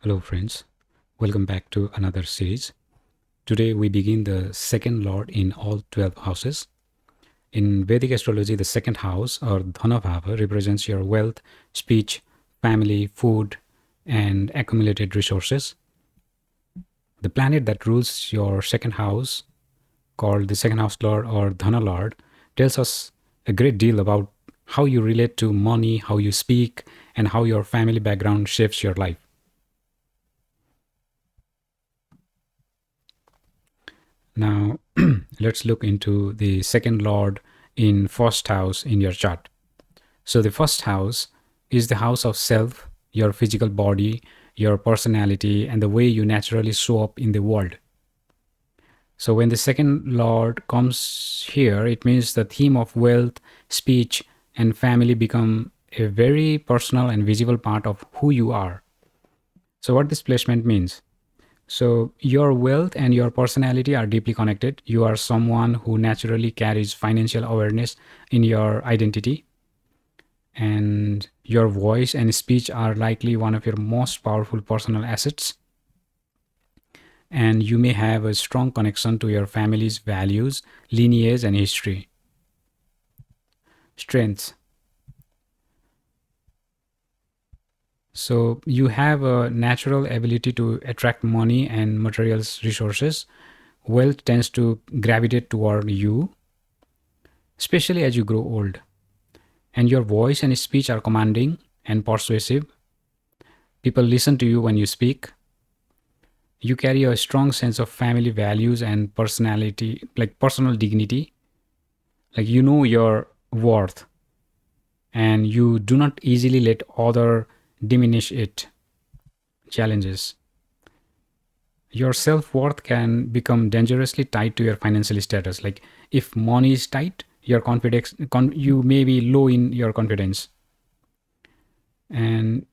Hello, friends. Welcome back to another series. Today, we begin the second lord in all 12 houses. In Vedic astrology, the second house, or Dhana Bhava, represents your wealth, speech, family, food, and accumulated resources. The planet that rules your second house, called the second house lord or Dhana Lord, tells us a great deal about how you relate to money, how you speak, and how your family background shapes your life. Now, let's look into the second lord in first house in your chart. So, the first house is the house of self, your physical body, your personality, and the way you naturally show up in the world. So, when the second lord comes here, it means the theme of wealth, speech, and family become a very personal and visible part of who you are. So, what this placement means? So, your wealth and your personality are deeply connected. You are someone who naturally carries financial awareness in your identity, and your voice and speech are likely one of your most powerful personal assets. And you may have a strong connection to your family's values, lineage, and history. Strengths. So, you have a natural ability to attract money and materials resources. Wealth tends to gravitate toward you, especially as you grow old. And your voice and speech are commanding and persuasive. People listen to you when you speak. You carry a strong sense of family values and personality, like personal dignity. Like you know your worth, and you do not easily let other diminish it. Challenges. Your self-worth can become dangerously tied to your financial status. Like if money is tight, your confidence, you may be low in your confidence. And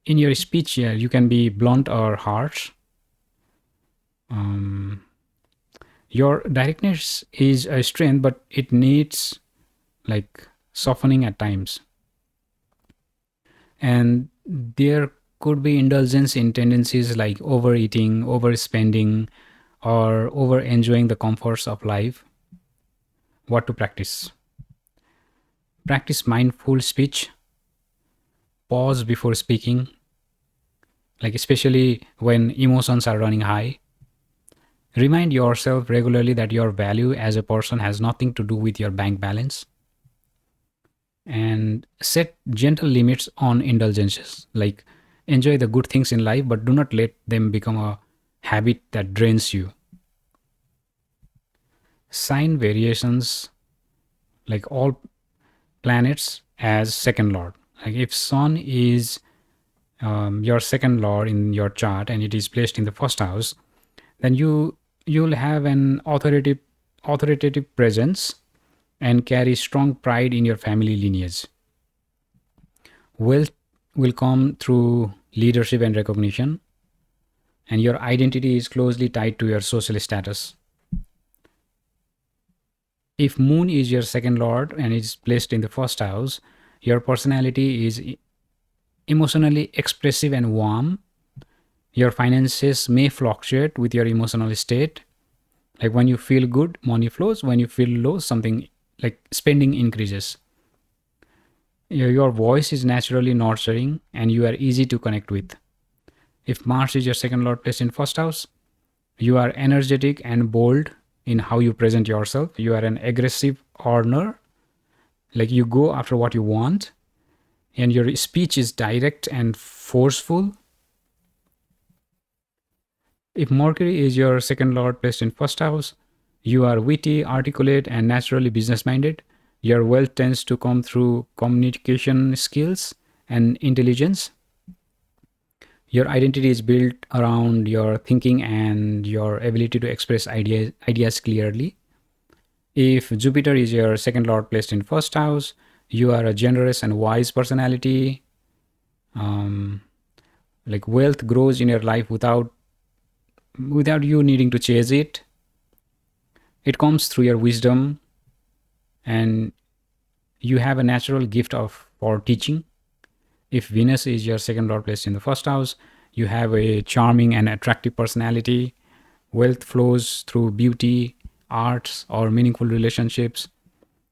in your speech, yeah, you can be blunt or harsh. Your directness is a strength, but it needs like softening at times. And there could be indulgence in tendencies like overeating, overspending, or over enjoying the comforts of life. What to practice? Practice mindful speech, pause before speaking, like especially when emotions are running high. Remind yourself regularly that your value as a person has nothing to do with your bank balance. And set gentle limits on indulgences, like enjoy the good things in life, but do not let them become a habit that drains you. Sign variations, like all planets as second lord. Like if sun is your second lord in your chart and it is placed in the first house, then you'll have an authoritative presence and carry strong pride in your family lineage. Wealth will come through leadership and recognition, and your identity is closely tied to your social status. If moon is your second lord and is placed in the first house, your personality is emotionally expressive and warm. Your finances may fluctuate with your emotional state. Like when you feel good, money flows. When you feel low, something like spending increases. Your voice is naturally nurturing and you are easy to connect with. If Mars is your second lord placed in first house, you are energetic and bold in how you present yourself. You are an aggressive earner, like you go after what you want, and your speech is direct and forceful. If Mercury is your second lord placed in first house, you are witty, articulate, and naturally business minded. Your wealth tends to come through communication skills and intelligence. Your identity is built around your thinking and your ability to express ideas clearly. If Jupiter is your second lord placed in first house, you are a generous and wise personality. Um, like wealth grows in your life without you needing to chase it. It comes through your wisdom, and you have a natural gift of for teaching. If Venus is your second lord placed in the first house, You have a charming and attractive personality. Wealth flows through beauty, arts, or meaningful relationships.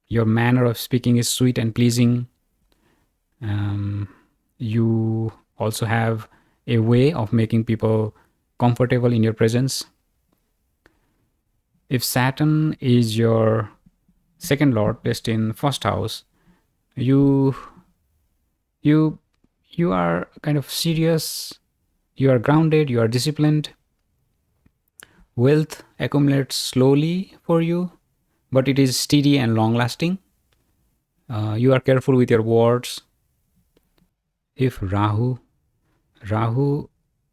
Your manner of speaking is sweet and pleasing. Um, you also have a way of making people comfortable in your presence. If Saturn is your second lord placed in first house, you you you are kind of serious, you are grounded, you are disciplined. Wealth accumulates slowly for you, but it is steady and long lasting. You are careful with your words. If Rahu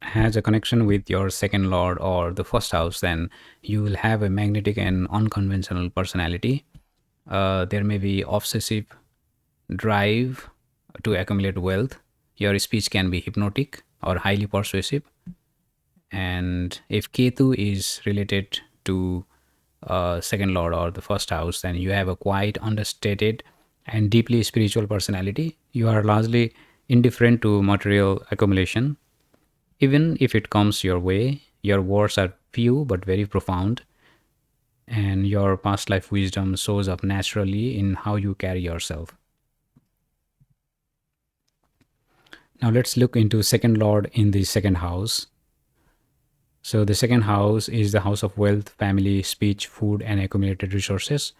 has a connection with your second lord or the first house, then you will have a magnetic and unconventional personality. There may be obsessive drive to accumulate wealth. Your speech can be hypnotic or highly persuasive. And if Ketu is related to second lord or the first house, then you have a quite understated and deeply spiritual personality. You are largely indifferent to material accumulation. Even if it comes your way, your words are few but very profound, and your past life wisdom shows up naturally in how you carry yourself. Now let's look into second lord in the second house. So the second house is the house of wealth, family, speech, food, and accumulated resources.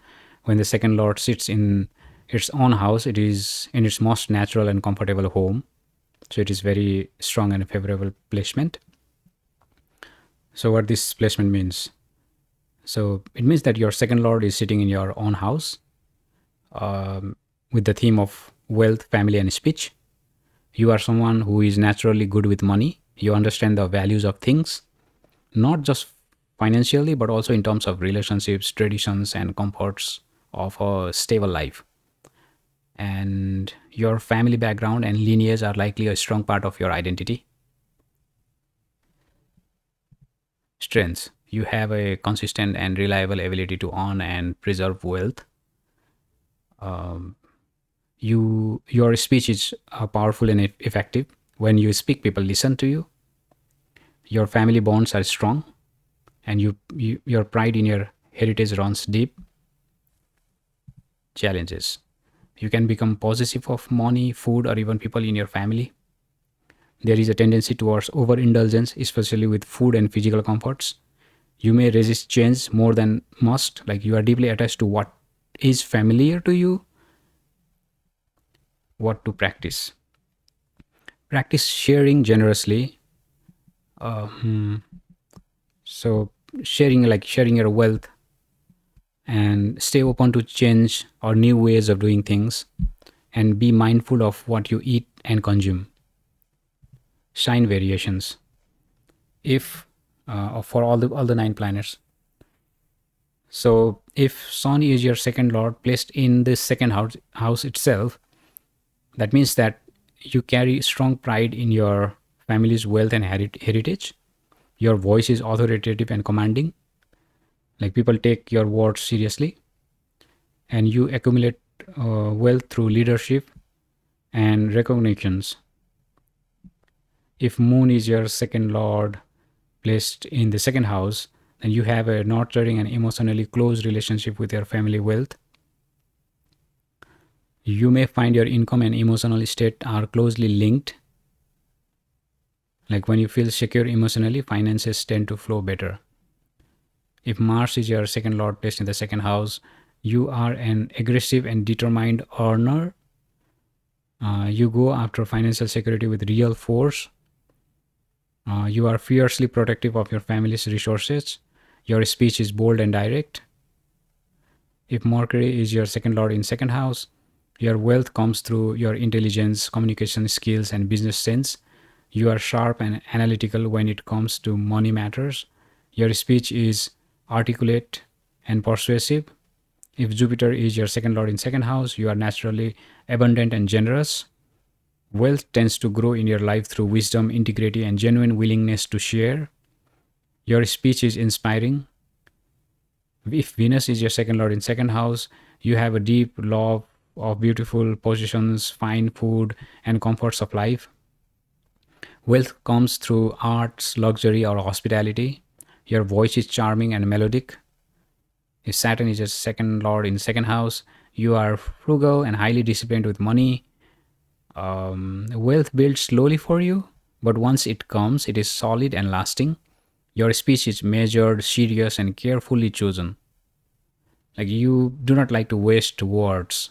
When the second lord sits in its own house, it is in its most natural and comfortable home. So it is very strong and favorable placement. So what this placement means? So it means that your second lord is sitting in your own house with the theme of wealth, family, and speech. You are someone who is naturally good with money. You understand the values of things, not just financially, but also in terms of relationships, traditions, and comforts of a stable life. And your family background and lineage are likely a strong part of your identity. Strengths: you have a consistent and reliable ability to earn and preserve wealth. Your speech is powerful and effective. When you speak, people listen to you. Your family bonds are strong, and your pride in your heritage runs deep. Challenges: you can become possessive of money, food, or even people in your family. There is a tendency towards overindulgence, especially with food and physical comforts. You may resist change more than must, like you are deeply attached to what is familiar to you. What to practice? Practice sharing generously. So sharing your wealth, and stay open to change or new ways of doing things, and be mindful of what you eat and consume. Sign variations. If for all the 9 planets. So if Sun is your second lord placed in this second house itself, that means that you carry strong pride in your family's wealth and heritage. Your voice is authoritative and commanding. Like people take your words seriously, and you accumulate wealth through leadership and recognitions. If Moon is your second lord placed in the second house, then you have a nurturing and emotionally close relationship with your family wealth. You may find your income and emotional state are closely linked. Like when you feel secure emotionally, finances tend to flow better. If Mars is your second lord placed in the second house, you are an aggressive and determined earner. You go after financial security with real force. You are fiercely protective of your family's resources. Your speech is bold and direct. If Mercury is your second lord in second house, your wealth comes through your intelligence, communication skills, and business sense. You are sharp and analytical when it comes to money matters. Your speech is articulate and persuasive. If Jupiter is your second lord in second house, you are naturally abundant and generous. Wealth tends to grow in your life through wisdom, integrity, and genuine willingness to share. Your speech is inspiring. If Venus is your second lord in second house, you have a deep love of beautiful possessions, fine food, and comforts of life. Wealth comes through arts, luxury, or hospitality. Your voice is charming and melodic. If Saturn is your second lord in second house, you are frugal and highly disciplined with money. Wealth builds slowly for you, but once it comes, it is solid and lasting. Your speech is measured, serious, and carefully chosen. Like you do not like to waste words.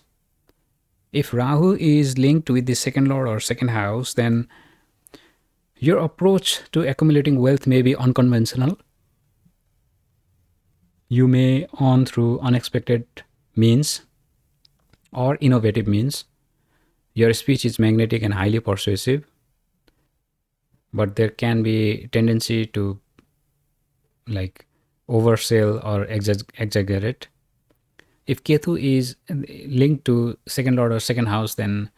If Rahu is linked with the second lord or second house, then your approach to accumulating wealth may be unconventional. You may earn through unexpected means or innovative means. Your speech is magnetic and highly persuasive, but there can be tendency to like oversell or exaggerate. If Ketu is linked to second lord or second house, then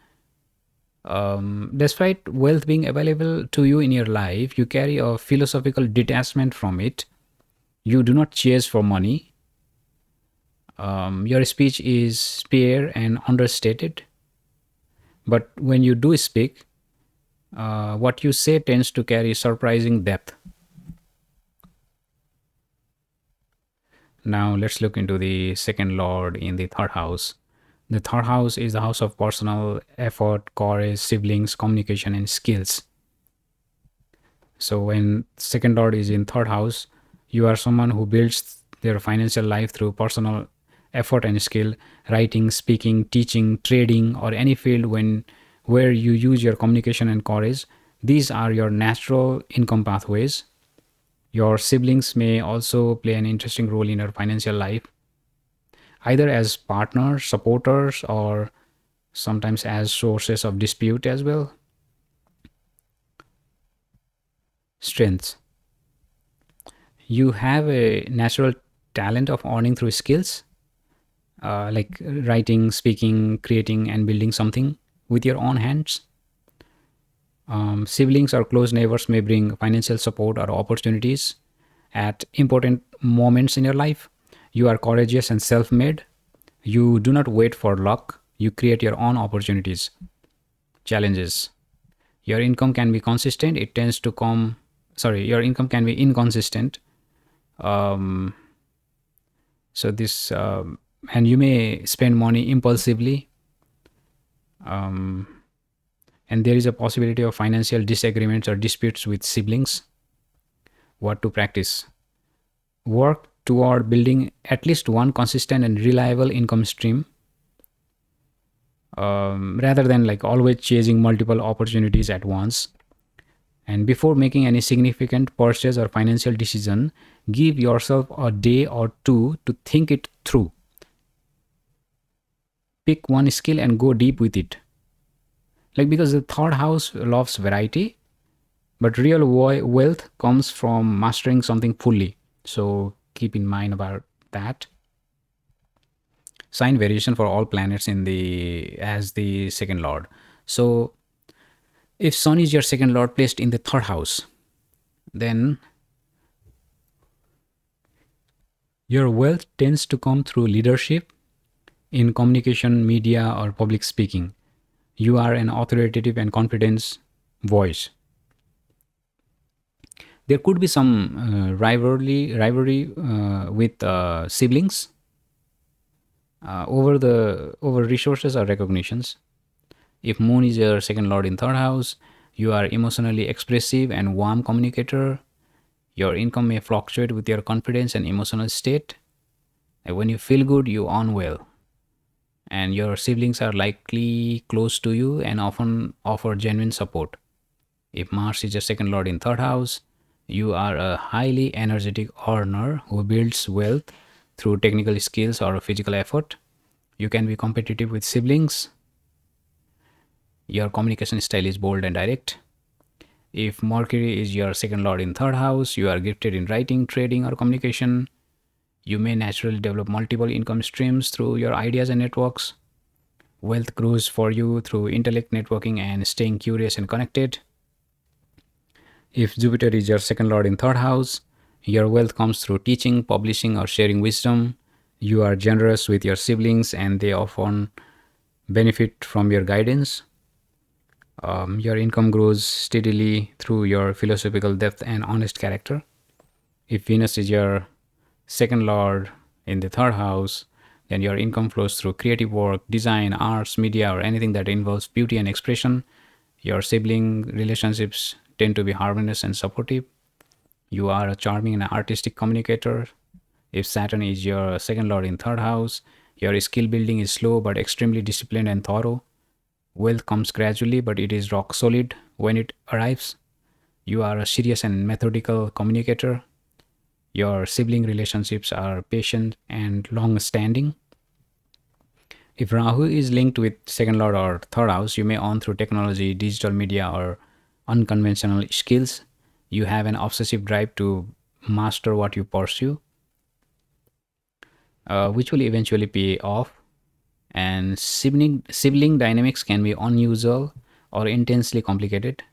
despite wealth being available to you in your life, you carry a philosophical detachment from it. You do not chase for money. Your speech is spare and understated. But when you do speak, what you say tends to carry surprising depth. Now let's look into the second lord in the third house. The third house is the house of personal effort, courage, siblings, communication, and skills. So when second lord is in third house, you are someone who builds their financial life through personal effort and skill, writing, speaking, teaching, trading, or any field where you use your communication and courage. These are your natural income pathways. Your siblings may also play an interesting role in your financial life, either as partners, supporters, or sometimes as sources of dispute as well. Strengths. You have a natural talent of earning through skills, like writing, speaking, creating, and building something with your own hands. Siblings or close neighbors may bring financial support or opportunities at important moments in your life. You are courageous and self made. You do not wait for luck, you create your own opportunities. Challenges. Your income can be consistent, it tends to come, sorry, your income can be inconsistent. Um, so, this, and you may spend money impulsively. And there is a possibility of financial disagreements or disputes with siblings. What to practice? Work toward building at least one consistent and reliable income stream, rather than like always chasing multiple opportunities at once. And before making any significant purchase or financial decision, give yourself a day or two to think it through. Pick one skill and go deep with it. Like because the third house loves variety, but real wealth comes from mastering something fully. So keep in mind about that. Sign variation for all planets in the as the second lord. So if Sun is your second lord placed in the third house, then your wealth tends to come through leadership in communication, media, or public speaking. You are an authoritative and confident voice. There could be some rivalry with siblings over resources or recognitions. If Moon is your second lord in third house, you are emotionally expressive and warm communicator. Your income may fluctuate with your confidence and emotional state. And when you feel good, you earn well. And your siblings are likely close to you and often offer genuine support. If Mars is your second lord in third house, you are a highly energetic earner who builds wealth through technical skills or physical effort. You can be competitive with siblings. Your communication style is bold and direct. If Mercury is your second lord in third house, you are gifted in writing, trading, or communication. You may naturally develop multiple income streams through your ideas and networks. Wealth grows for you through intellect, networking, and staying curious and connected. If Jupiter is your second lord in third house, your wealth comes through teaching, publishing, or sharing wisdom. You are generous with your siblings and they often benefit from your guidance. Your income grows steadily through your philosophical depth and honest character. If Venus is your second lord in the third house, then your income flows through creative work, design, arts, media, or anything that involves beauty and expression. Your sibling relationships tend to be harmonious and supportive. You are a charming and artistic communicator. If Saturn is your second lord in third house, your skill building is slow but extremely disciplined and thorough. Wealth comes gradually, but it is rock solid when it arrives. You are a serious and methodical communicator. Your sibling relationships are patient and long standing. If Rahu is linked with second lord or third house, you may earn through technology, digital media, or unconventional skills. You have an obsessive drive to master what you pursue, which will eventually pay off. And sibling dynamics can be unusual or intensely complicated.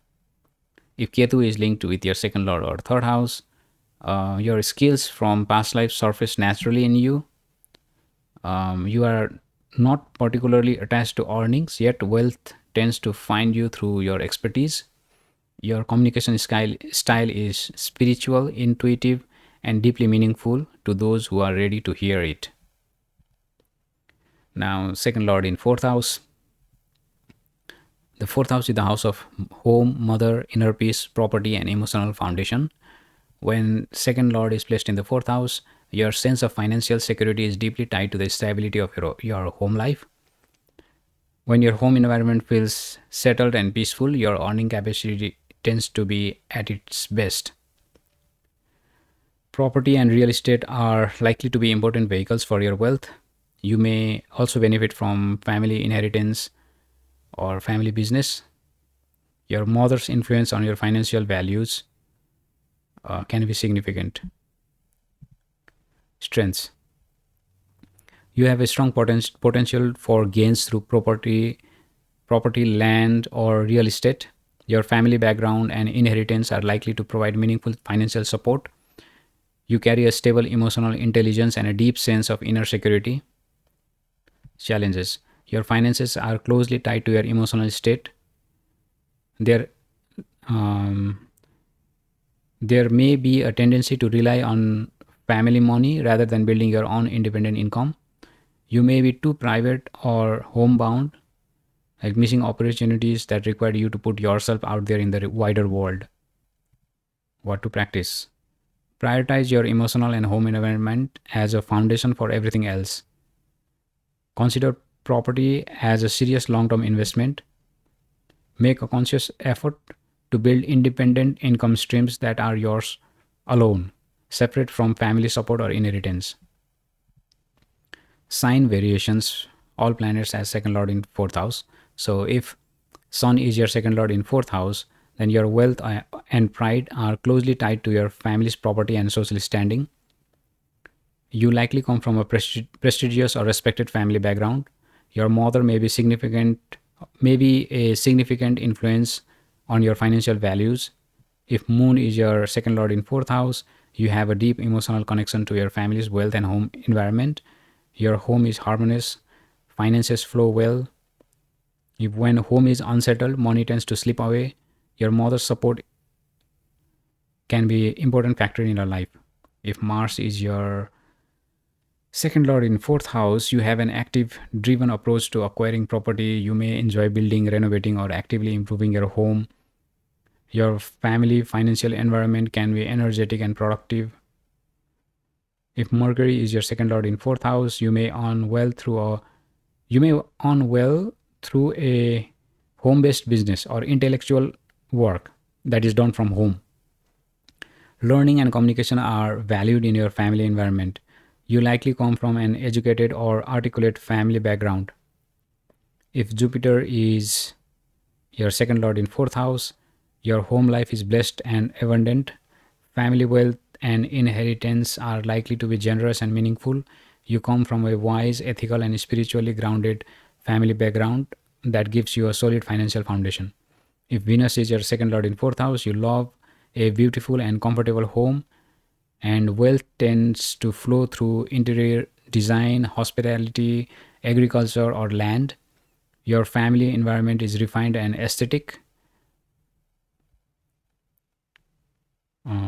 If Ketu is linked with your second lord or third house, your skills from past life surface naturally in you. You are not particularly attached to earnings, yet wealth tends to find you through your expertise. Your communication style is spiritual, intuitive, and deeply meaningful to those who are ready to hear it. Now, second lord in fourth house. The fourth house is the house of home, mother, inner peace, property, and emotional foundation. When second lord is placed in the fourth house, your sense of financial security is deeply tied to the stability of your home life. When your home environment feels settled and peaceful, your earning capacity tends to be at its best. Property and real estate are likely to be important vehicles for your wealth. You may also benefit from family inheritance or family business. Your mother's influence on your financial values can be significant. Strengths. You have a strong potential for gains through property, land, or real estate. Your family background and inheritance are likely to provide meaningful financial support. You carry a stable emotional intelligence and a deep sense of inner security. Challenges. Your finances are closely tied to your emotional state. There, um, there may be a tendency to rely on family money rather than building your own independent income. You may be too private or homebound, like missing opportunities that require you to put yourself out there in the wider world. What to practice? Prioritize your emotional and home environment as a foundation for everything else. Consider property as a serious long term investment. Make a conscious effort to build independent income streams that are yours alone, separate from family support or inheritance. Sign variations. All planets as second lord in fourth house. So if Sun is your second lord in fourth house, then your wealth and pride are closely tied to your family's property and social standing. You likely come from a prestigious or respected family background. Your mother may be a significant influence on your financial values. If Moon is your second lord in fourth house, you have a deep emotional connection to your family's wealth and home environment. Your home is harmonious, finances flow well. If when home is unsettled, money tends to slip away. Your mother's support can be an important factor in your life. If Mars is your second lord in fourth house, you have an active, driven approach to acquiring property. You may enjoy building, renovating, or actively improving your home. Your family financial environment can be energetic and productive. If Mercury is your second lord in fourth house, you may earn well through a home-based business or intellectual work that is done from home. Learning and communication are valued in your family environment. You likely come from an educated or articulate family background. If Jupiter is your second lord in fourth house, your home life is blessed and abundant. Family wealth and inheritance are likely to be generous and meaningful. You come from a wise, ethical, and spiritually grounded family background that gives you a solid financial foundation. If Venus is your second lord in fourth house, you love a beautiful and comfortable home, and wealth tends to flow through interior design, hospitality, agriculture, or land. Your family environment is refined and aesthetic.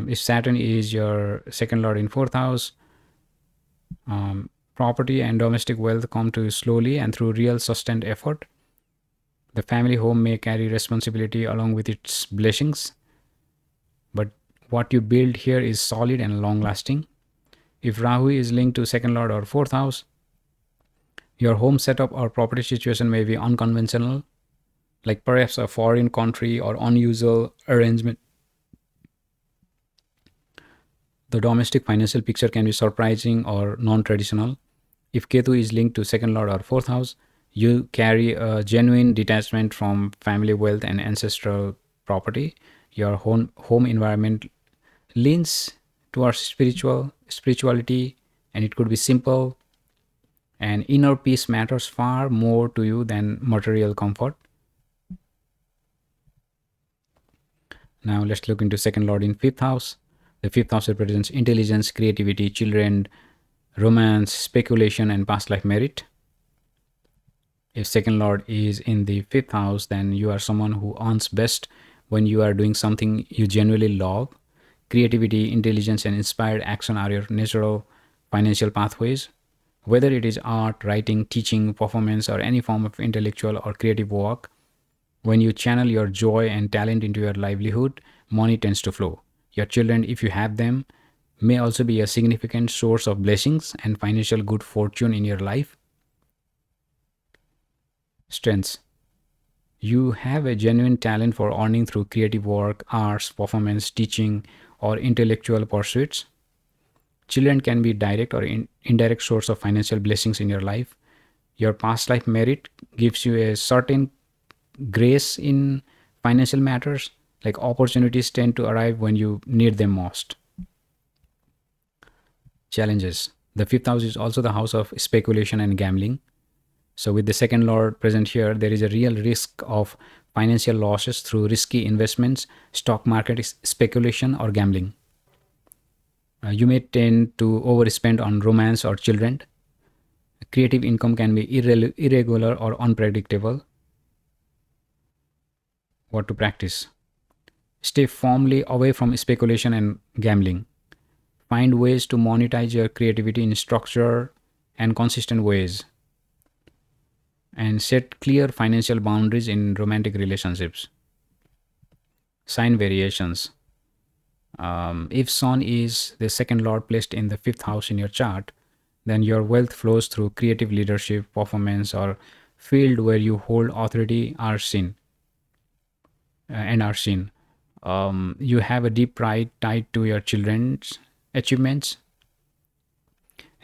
If Saturn is your second lord in fourth house, property and domestic wealth come to you slowly and through real sustained effort. The family home may carry responsibility along with its blessings, but what you build here is solid and long lasting. If Rahu is linked to second lord or fourth house, your home setup or property situation may be unconventional, like perhaps a foreign country or unusual arrangement. The domestic financial picture can be surprising or non traditional. If Ketu is linked to second lord or fourth house, you carry a genuine detachment from family wealth and ancestral property. Your home environment leans towards spirituality, and it could be simple, and inner peace matters far more to you than material comfort. Now let's look into second lord in fifth house. The fifth house represents intelligence, creativity, children, romance, speculation, and past life merit. If second lord is in the fifth house, then you are someone who earns best when you are doing something you genuinely love. Creativity, intelligence, and inspired action are your natural financial pathways. Whether it is art, writing, teaching, performance, or any form of intellectual or creative work, when you channel your joy and talent into your livelihood, money tends to flow. Your children, if you have them, may also be a significant source of blessings and financial good fortune in your life. Strengths: you have a genuine talent for earning through creative work, arts, performance, teaching, or intellectual pursuits. Children can be direct or indirect source of financial blessings in your life. Your past life merit gives you a certain grace in financial matters, like opportunities tend to arrive when you need them most. Challenges: the fifth house is also the house of speculation and gambling. So with the second lord present here, there is a real risk of financial losses through risky investments, stock market speculation, or gambling. You may tend to overspend on romance or children. Creative income can be irregular or unpredictable. What to practice: stay firmly away from speculation and gambling. Find ways to monetize your creativity in structured and consistent ways. And set clear financial boundaries in romantic relationships. Sign variations: if Sun is the second lord placed in the fifth house in your chart, then your wealth flows through creative leadership, performance, or field where you hold authority are seen and are seen. You have a deep pride tied to your children's achievements,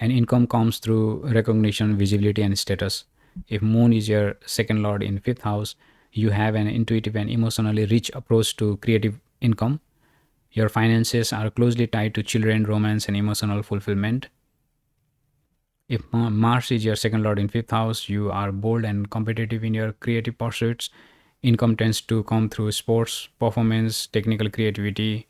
and income comes through recognition, visibility, and status. If Moon is your second lord in fifth house, you have an intuitive and emotionally rich approach to creative income. Your finances are closely tied to children, romance, and emotional fulfillment. If Mars is your second lord in fifth house, you are bold and competitive in your creative pursuits. Income tends to come through sports, performance, technical creativity.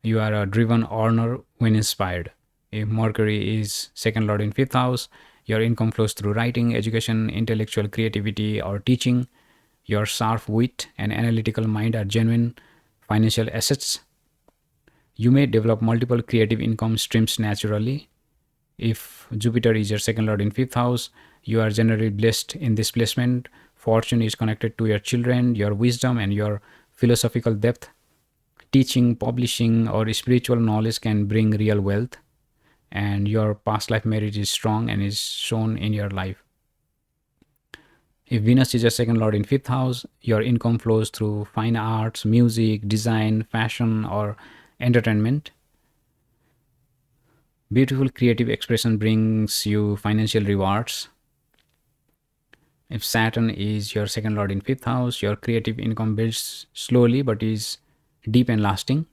You are a driven earner when inspired. If Mercury is second lord in fifth house, your income flows through writing, education, intellectual creativity, or teaching. Your sharp wit and analytical mind are genuine financial assets. You may develop multiple creative income streams naturally. If Jupiter is your second lord in fifth house, you are generally blessed in this placement. Fortune is connected to your children, your wisdom, and your philosophical depth. Teaching, publishing, or spiritual knowledge can bring real wealth, and your past life merit is strong and is shown in your life. If Venus is your second lord in fifth house, your income flows through fine arts, music, design, fashion, or entertainment. Beautiful creative expression brings you financial rewards. If Saturn is your second lord in fifth house, your creative income builds slowly but is deep and lasting.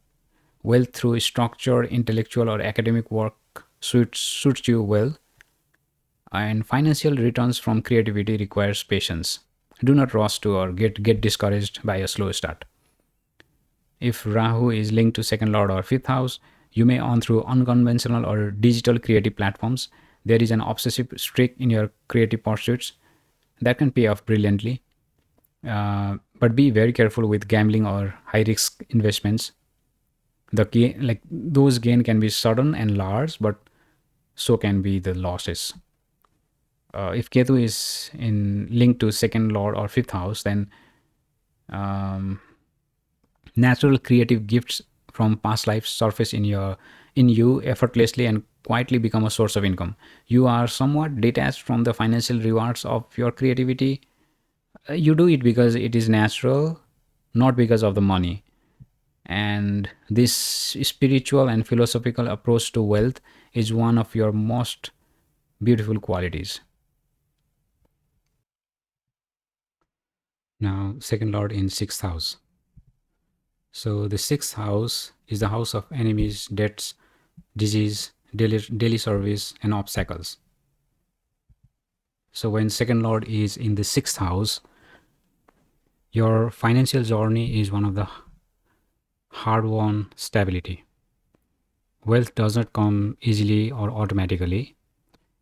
Wealth through structured, intellectual, or academic work suits you well. And financial returns from creativity requires patience. Do not rush to or get discouraged by a slow start. If Rahu is linked to second lord or fifth house, you may earn through unconventional or digital creative platforms. There is an obsessive streak in your creative pursuits that can pay off brilliantly. But be very careful with gambling or high risk investments. The gain, like those gain can be sudden and large, but so can be the losses. If Ketu is in linked to second lord or fifth house, then um, natural creative gifts from past lives surface in you effortlessly and quietly become a source of income. You are somewhat detached from the financial rewards of your creativity. You do it because it is natural, not because of the money. And this spiritual and philosophical approach to wealth is one of your most beautiful qualities. Now, second lord in sixth house. So the sixth house is the house of enemies, debts, disease, daily service, and obstacles. So when second lord is in the sixth house, your financial journey is one of the hard-won stability. Wealth does not come easily or automatically.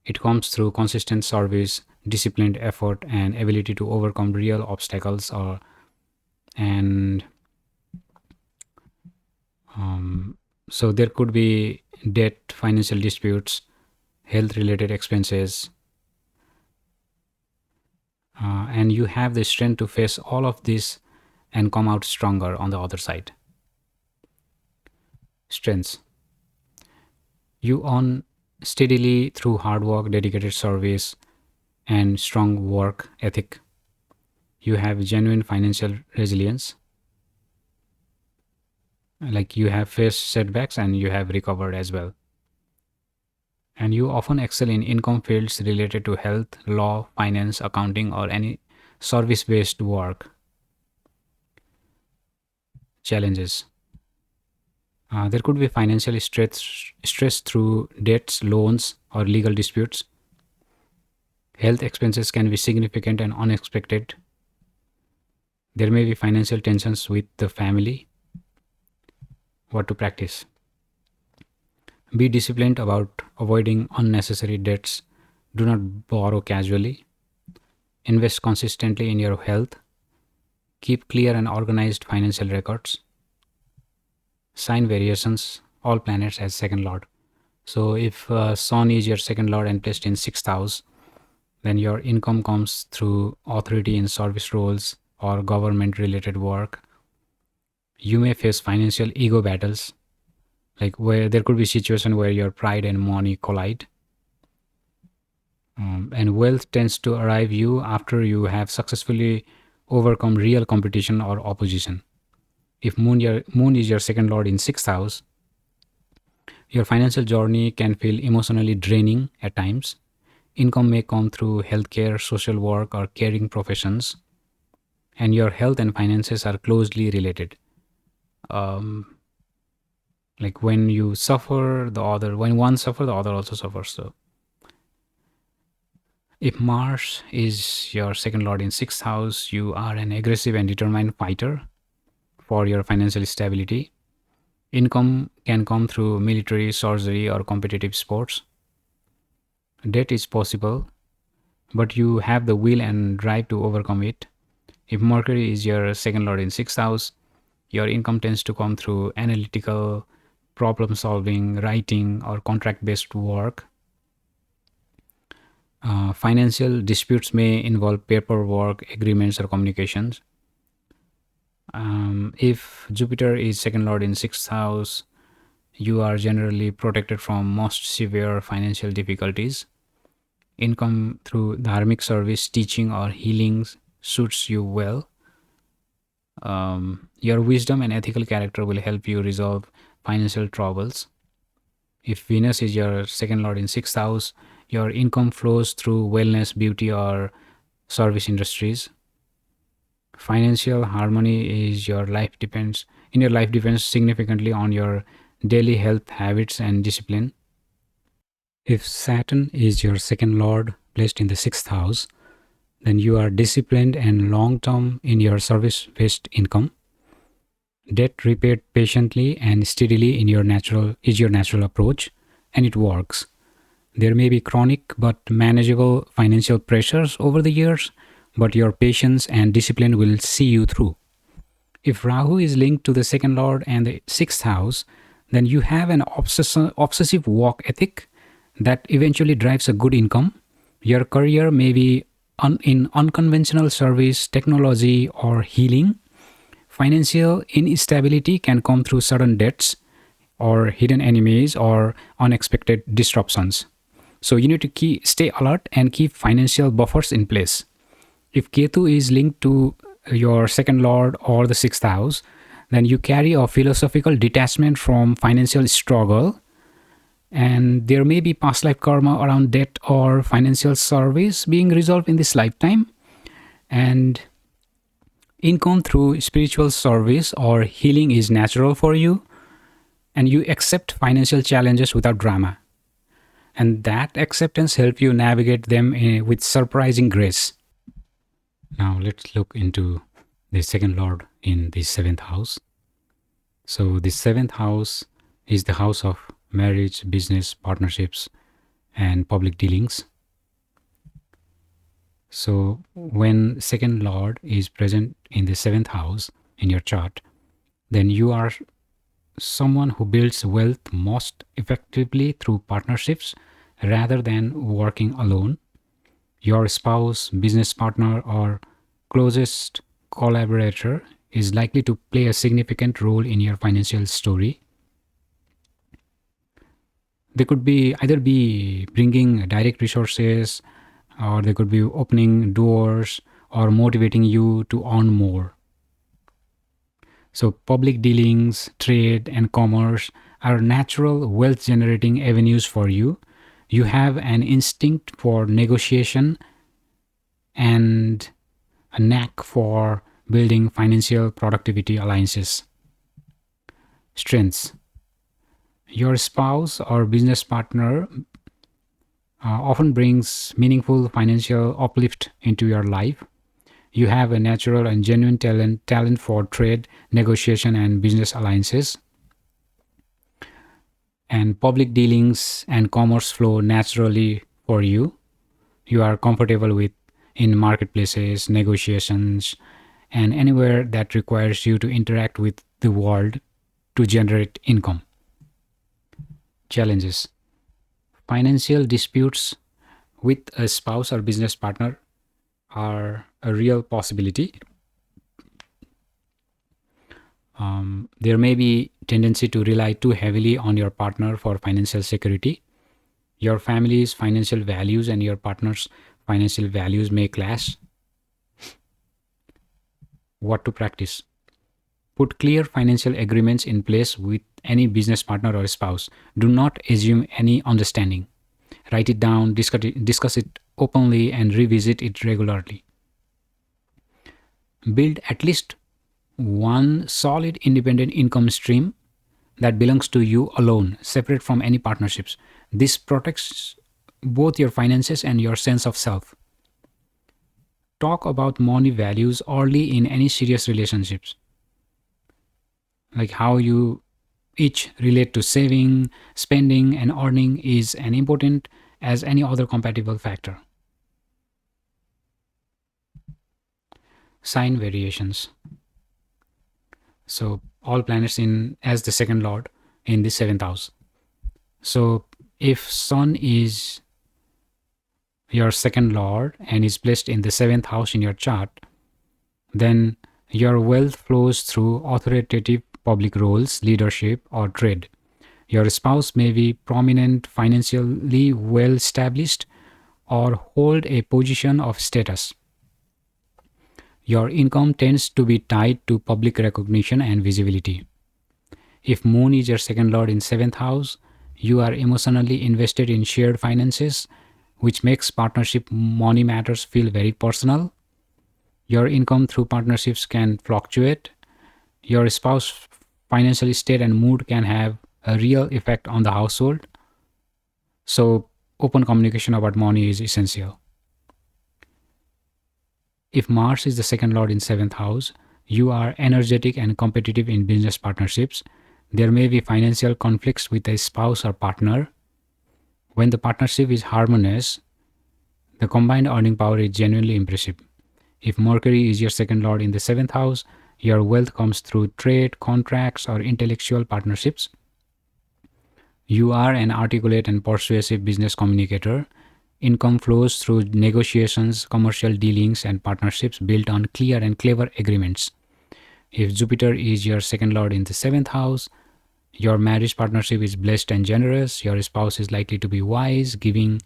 It comes through consistent service, disciplined effort, and ability to overcome real obstacles or and so there could be debt, financial disputes, health related expenses, and you have the strength to face all of this and come out stronger on the other side. Strengths: you earn steadily through hard work, dedicated service, and strong work ethic. You have genuine financial resilience, like you have faced setbacks and you have recovered as well. And you often excel in income fields related to health, law, finance, accounting, or any service based work. Challenges: there could be financial stress through debts, loans, or legal disputes. Health expenses can be significant and unexpected. There may be financial tensions with the family. What to practice: be disciplined about avoiding unnecessary debts. Do not borrow casually. Invest consistently in your health. Keep clear and organized financial records. Sign variations, all planets as second lord. So if Sun is your second lord and placed in sixth house, then your income comes through authority in service roles or government related work. You may face financial ego battles, like where there could be situation where your pride and money collide. And wealth tends to arrive you after you have successfully overcome real competition or opposition. If moon is your second lord in sixth house, your financial journey can feel emotionally draining at times. Income may come through healthcare, social work, or caring professions, and your health and finances are closely related. Um, like when you suffer, when one suffers, the other also suffers. So, if Mars is your second lord in sixth house, you are an aggressive and determined fighter for your financial stability. Income can come through military, surgery, or competitive sports. Debt is possible, but you have the will and drive to overcome it. If Mercury is your second lord in sixth house, your income tends to come through analytical, problem solving, writing, or contract based work. Financial disputes may involve paperwork, agreements, or communications. If Jupiter is second lord in sixth house, you are generally protected from most severe financial difficulties. Income through dharmic service, teaching, or healings suits you well. Your wisdom and ethical character will help you resolve financial troubles. If Venus is your second lord in sixth house, your income flows through wellness, beauty, or service industries. Financial harmony is your life depends significantly on your daily health habits and discipline. If Saturn is your second lord placed in the sixth house, then you are disciplined and long term in your service based income. Debt repaid patiently and steadily is your natural approach, and it works. There may be chronic but manageable financial pressures over the years, but your patience and discipline will see you through. If Rahu is linked to the second lord and the sixth house, then you have an obsessive work ethic that eventually drives a good income. Your career may be in unconventional service, technology, or healing. Financial instability can come through sudden debts or hidden enemies or unexpected disruptions. So you need to stay alert and keep financial buffers in place. If Ketu is linked to your second lord or the sixth house, then you carry a philosophical detachment from financial struggle, and there may be past life karma around debt or financial service being resolved in this lifetime. And income through spiritual service or healing is natural for you, and you accept financial challenges without drama. And that acceptance helps you navigate them with surprising grace. Now let's look into the second lord in the seventh house. So the seventh house is the house of marriage, business, partnerships, and public dealings. So when second lord is present in the seventh house in your chart, then you are someone who builds wealth most effectively through partnerships rather than working alone. Your spouse, business partner, or closest collaborator is likely to play a significant role in your financial story. They could be either be bringing direct resources, or they could be opening doors or motivating you to earn more. So public dealings, trade, and commerce are natural wealth generating avenues for you. You have an instinct for negotiation and a knack for building financial productivity alliances. Strengths. Your spouse or business partner often brings meaningful financial uplift into your life. You have a natural and genuine talent for trade, negotiation, and business alliances. And public dealings and commerce flow naturally for you. You are comfortable with in marketplaces, negotiations, and anywhere that requires you to interact with the world to generate income. Challenges. Financial disputes with a spouse or business partner are a real possibility. There may be tendency to rely too heavily on your partner for financial security. Your family's financial values and your partner's financial values may clash. What to practice? Put clear financial agreements in place with any business partner or spouse. Do not assume any understanding. Write it down, discuss it openly, and revisit it regularly. Build at least one solid independent income stream that belongs to you alone, separate from any partnerships. This protects both your finances and your sense of self. Talk about money values early in any serious relationships, like how you each relate to saving, spending, and earning is as important as any other compatible factor. Sign variations. So all planets in as the second lord in the seventh house. So if Sun is your second lord and is placed in the seventh house in your chart, then your wealth flows through authoritative public roles, leadership, or trade. Your spouse may be prominent, financially well established, or hold a position of status. Your income tends to be tied to public recognition and visibility. If Moon is your second lord in seventh house, you are emotionally invested in shared finances, which makes partnership money matters feel very personal. Your income through partnerships can fluctuate. Your spouse's financial state and mood can have a real effect on the household. So open communication about money is essential. If Mars is the second lord in seventh house, you are energetic and competitive in business partnerships. There may be financial conflicts with a spouse or partner. When the partnership is harmonious, the combined earning power is genuinely impressive. If Mercury is your second lord in the seventh house, Your wealth comes through trade, contracts, or intellectual partnerships. You are an articulate and persuasive business communicator. Income flows through negotiations, commercial dealings, and partnerships built on clear and clever agreements. If Jupiter is your second lord in the seventh house, your marriage partnership is blessed and generous. Your spouse is likely to be wise, having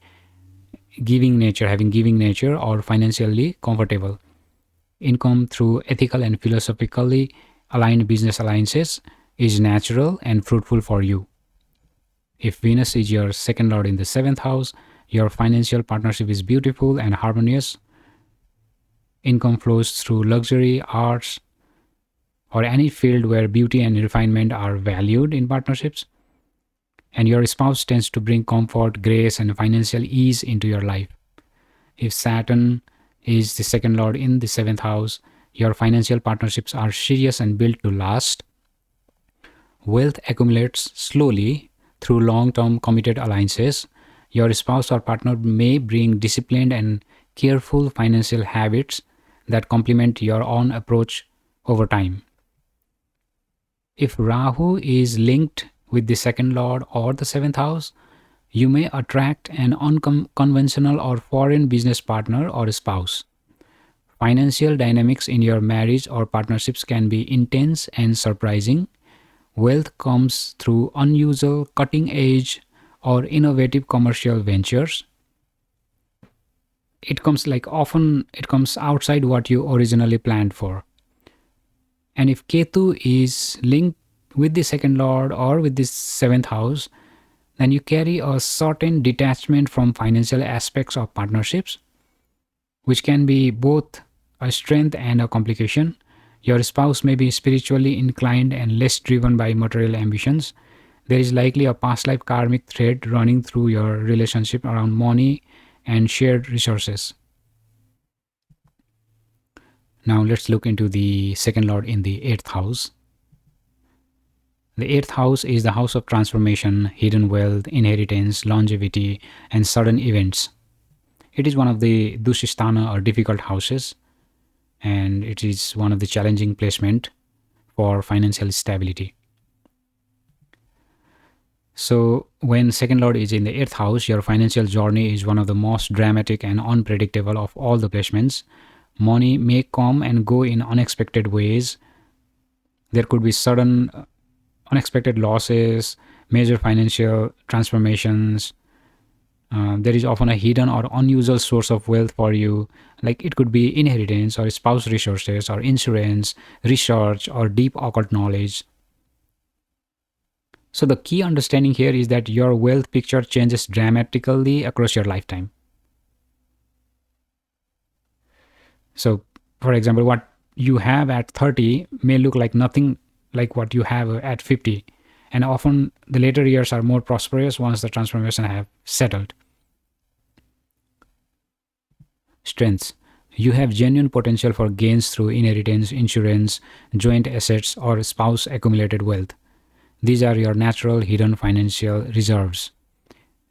giving nature, or financially comfortable. Income through ethical and philosophically aligned business alliances is natural and fruitful for you. If Venus is your second lord in the seventh house, your financial partnership is beautiful and harmonious. Income flows through luxury, arts, or any field where beauty and refinement are valued in partnerships. And your spouse tends to bring comfort, grace, and financial ease into your life. If Saturn is the second lord in the seventh house, your financial partnerships are serious and built to last. Wealth accumulates slowly through long-term committed alliances. Your spouse or partner may bring disciplined and careful financial habits that complement your own approach over time. If Rahu is linked with the second lord or the seventh house, you may attract an unconventional or foreign business partner or spouse. Financial dynamics in your marriage or partnerships can be intense and surprising. Wealth comes through unusual, cutting-edge, or innovative commercial ventures. It comes outside what you originally planned for. And if Ketu is linked with the second lord or with the seventh house, then you carry a certain detachment from financial aspects of partnerships, which can be both a strength and a complication. Your spouse may be spiritually inclined and less driven by material ambitions. There is likely a past life karmic thread running through your relationship around money and shared resources. Now let's look into the second lord in the eighth house. The eighth house is the house of transformation, hidden wealth, inheritance, longevity, and sudden events. It is one of the Dushisthana or difficult houses, and it is one of the challenging placement for financial stability. So when second lord is in the eighth house, your financial journey is one of the most dramatic and unpredictable of all the placements. Money may come and go in unexpected ways. There could be sudden unexpected losses, major financial transformations. There is often a hidden or unusual source of wealth for you. Like it could be inheritance or spouse resources or insurance, research, or deep occult knowledge. So the key understanding here is that your wealth picture changes dramatically across your lifetime. So, for example, what you have at 30 may look like nothing like what you have at 50. And often the later years are more prosperous once the transformation have settled. Strengths. You have genuine potential for gains through inheritance, insurance, joint assets, or spouse accumulated wealth. These are your natural hidden financial reserves.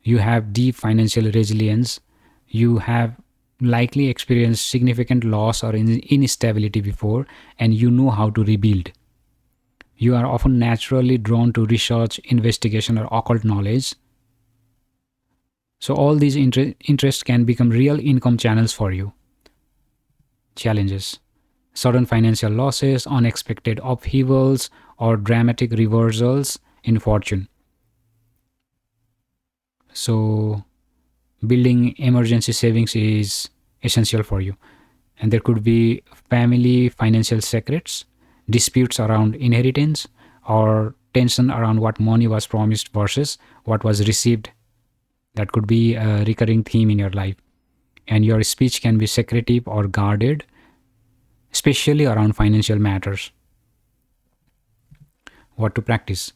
You have deep financial resilience. You have likely experienced significant loss or instability before, and you know how to rebuild. You are often naturally drawn to research, investigation, or occult knowledge. So all these interests can become real income channels for you. Challenges. Sudden financial losses, unexpected upheavals, or dramatic reversals in fortune. So building emergency savings is essential for you. And there could be family financial secrets, disputes around inheritance, or tension around what money was promised versus what was received. That could be a recurring theme in your life. And your speech can be secretive or guarded, especially around financial matters. What to practice?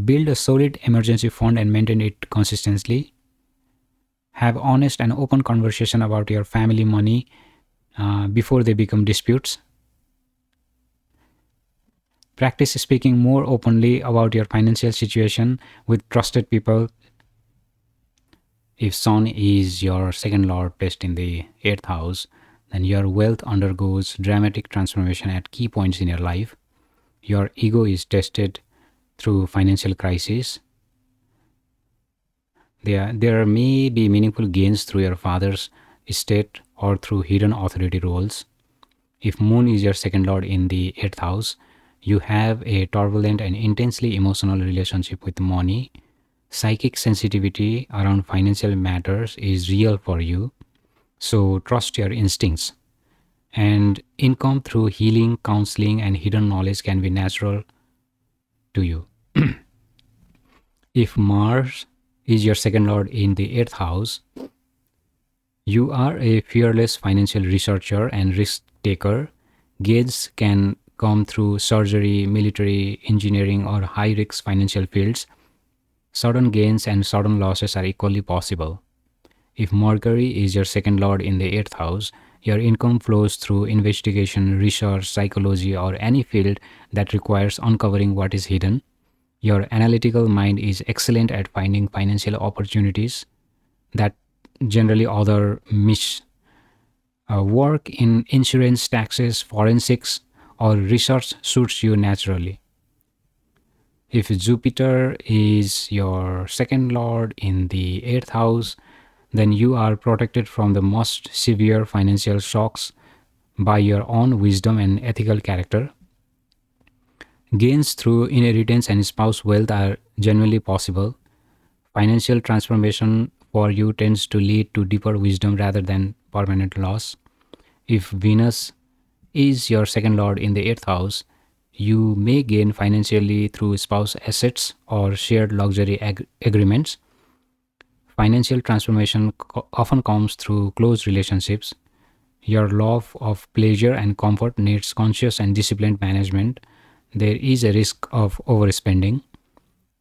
Build a solid emergency fund and maintain it consistently. Have honest and open conversation about your family money before they become disputes. Practice speaking more openly about your financial situation with trusted people. If Sun is your second lord placed in the eighth house, then your wealth undergoes dramatic transformation at key points in your life. Your ego is tested through financial crisis. There may be meaningful gains through your father's estate or through hidden authority roles. If Moon is your second lord in the 8th house, you have a turbulent and intensely emotional relationship with money. Psychic sensitivity around financial matters is real for you, so trust your instincts. And income through healing, counseling, and hidden knowledge can be natural to you. If Mars is your second lord in the 8th house, you are a fearless financial researcher and risk taker. Gains can come through surgery, military, engineering, or high risk financial fields. Sudden gains and sudden losses are equally possible. If Mercury is your second lord in the 8th house, your income flows through investigation, research, psychology, or any field that requires uncovering what is hidden. Your analytical mind is excellent at finding financial opportunities that generally other miss. Work in insurance, taxes, forensics, or research suits you naturally. If Jupiter is your second lord in the 8th house, then you are protected from the most severe financial shocks by your own wisdom and ethical character. Gains through inheritance and spouse wealth are genuinely possible. Financial transformation for you tends to lead to deeper wisdom rather than permanent loss. If Venus is your second lord in the 8th house, you may gain financially through spouse assets or shared luxury agreements. Financial transformation often comes through close relationships. Your love of pleasure and comfort needs conscious and disciplined management. There is a risk of overspending.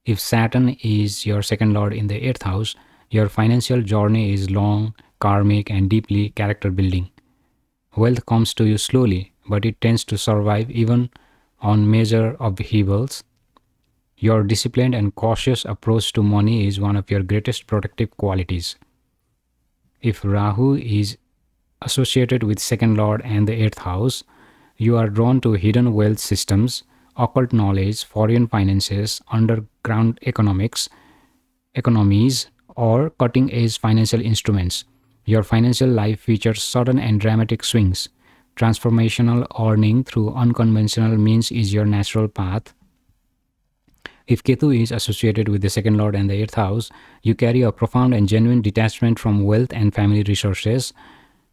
If Saturn is your second lord in the 8th house, your financial journey is long, karmic, and deeply character building. Wealth comes to you slowly, but it tends to survive even on major upheavals. Your disciplined and cautious approach to money is one of your greatest protective qualities. If Rahu is associated with second lord and the 8th house, you are drawn to hidden wealth systems, occult knowledge, foreign finances, underground economies, or cutting edge financial instruments. Your financial life features sudden and dramatic swings. Transformational earning through unconventional means is your natural path. If Ketu is associated with the second lord and the 8th house, you carry a profound and genuine detachment from wealth and family resources.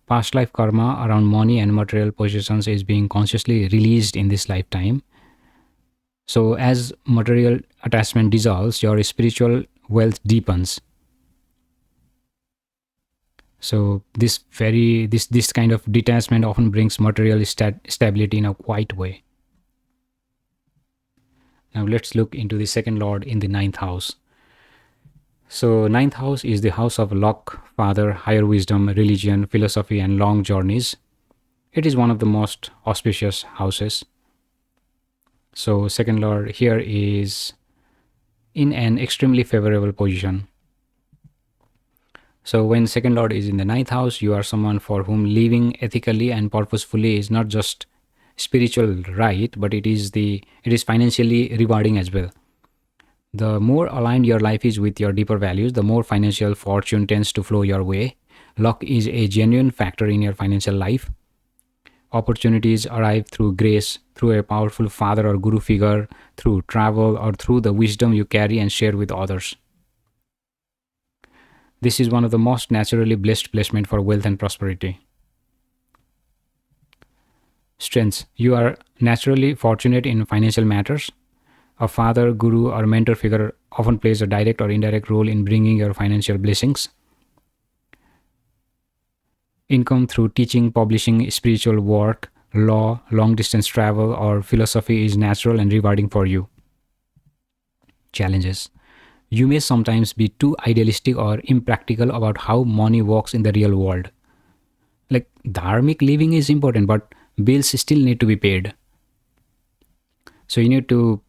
Past life karma around money and material possessions is being consciously released in this lifetime. So as material attachment dissolves, your spiritual wealth deepens. So this kind of detachment often brings material stability in a quiet way. Now let's look into the second lord in the 9th house. So 9th house is the house of luck, father, higher wisdom, religion, philosophy, and long journeys. It is one of the most auspicious houses. So second lord here is in an extremely favorable position. So when second lord is in the 9th house, you are someone for whom living ethically and purposefully is not just spiritual right, but it is financially rewarding as well. The more aligned your life is with your deeper values, the more financial fortune tends to flow your way. Luck is a genuine factor in your financial life. Opportunities arrive through grace, through a powerful father or guru figure, through travel, or through the wisdom you carry and share with others. This is one of the most naturally blessed placement for wealth and prosperity. Strengths. You are naturally fortunate in financial matters. A father, guru, or mentor figure often plays a direct or indirect role in bringing your financial blessings. Income through teaching, publishing, spiritual work, law, long distance travel, or philosophy is natural and rewarding for you. Challenges. You may sometimes be too idealistic or impractical about how money works in the real world. Like, dharmic living is important, but bills still need to be paid. So you need to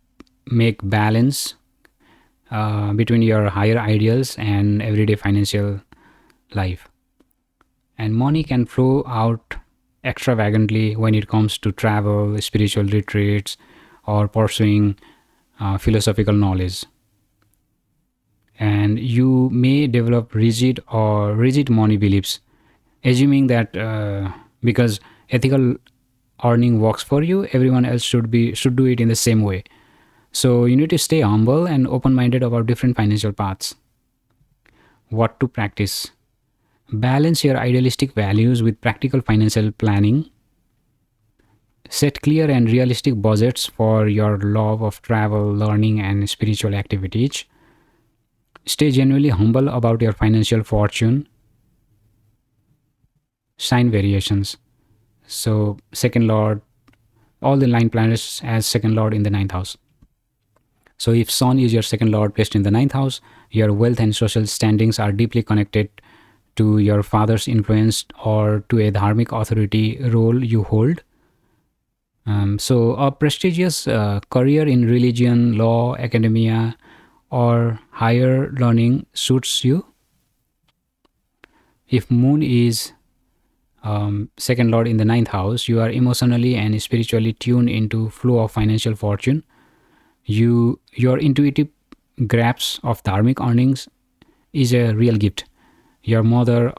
make balance between your higher ideals and everyday financial life. And money can flow out extravagantly when it comes to travel, spiritual retreats, or pursuing philosophical knowledge. And you may develop rigid money beliefs, assuming that because ethical earning works for you, everyone else should do it in the same way. So you need to stay humble and open-minded about different financial paths. What to practice? Balance your idealistic values with practical financial planning. Set clear and realistic budgets for your love of travel, learning, and spiritual activities. Stay genuinely humble about your financial fortune. Sign variations. So, second lord, all the 9 planets as second lord in the ninth house. So, if Sun is your second lord placed in the ninth house, your wealth and social standings are deeply connected to your father's influence or to a dharmic authority role you hold. So, a prestigious career in religion, law, academia, or higher learning suits you. If Moon is second lord in the ninth house, you are emotionally and spiritually tuned into flow of financial fortune. Your intuitive grasp of dharmic earnings is a real gift. Your mother,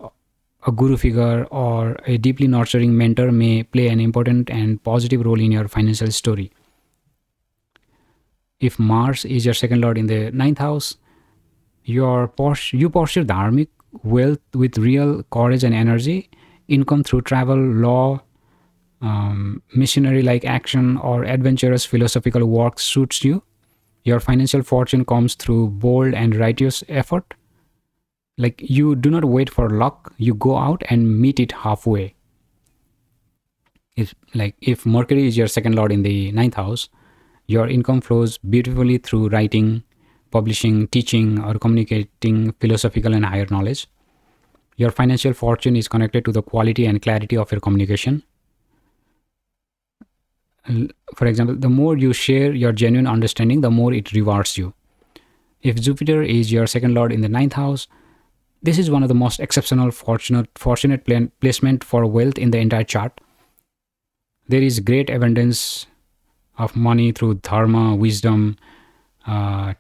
a guru figure, or a deeply nurturing mentor may play an important and positive role in your financial story. If Mars is your second lord in the ninth house, you pursue dharmic wealth with real courage and energy. Income through travel, law, missionary like action, or adventurous philosophical work suits you. Your financial fortune comes through bold and righteous effort. Like, you do not wait for luck, you go out and meet it halfway. If Mercury is your second lord in the ninth house, your income flows beautifully through writing, publishing, teaching, or communicating philosophical and higher knowledge. Your financial fortune is connected to the quality and clarity of your communication. For example, the more you share your genuine understanding, the more it rewards you. If Jupiter is your second lord in the ninth house, this is one of the most exceptional fortunate placement for wealth in the entire chart. There is great abundance of money through dharma, wisdom,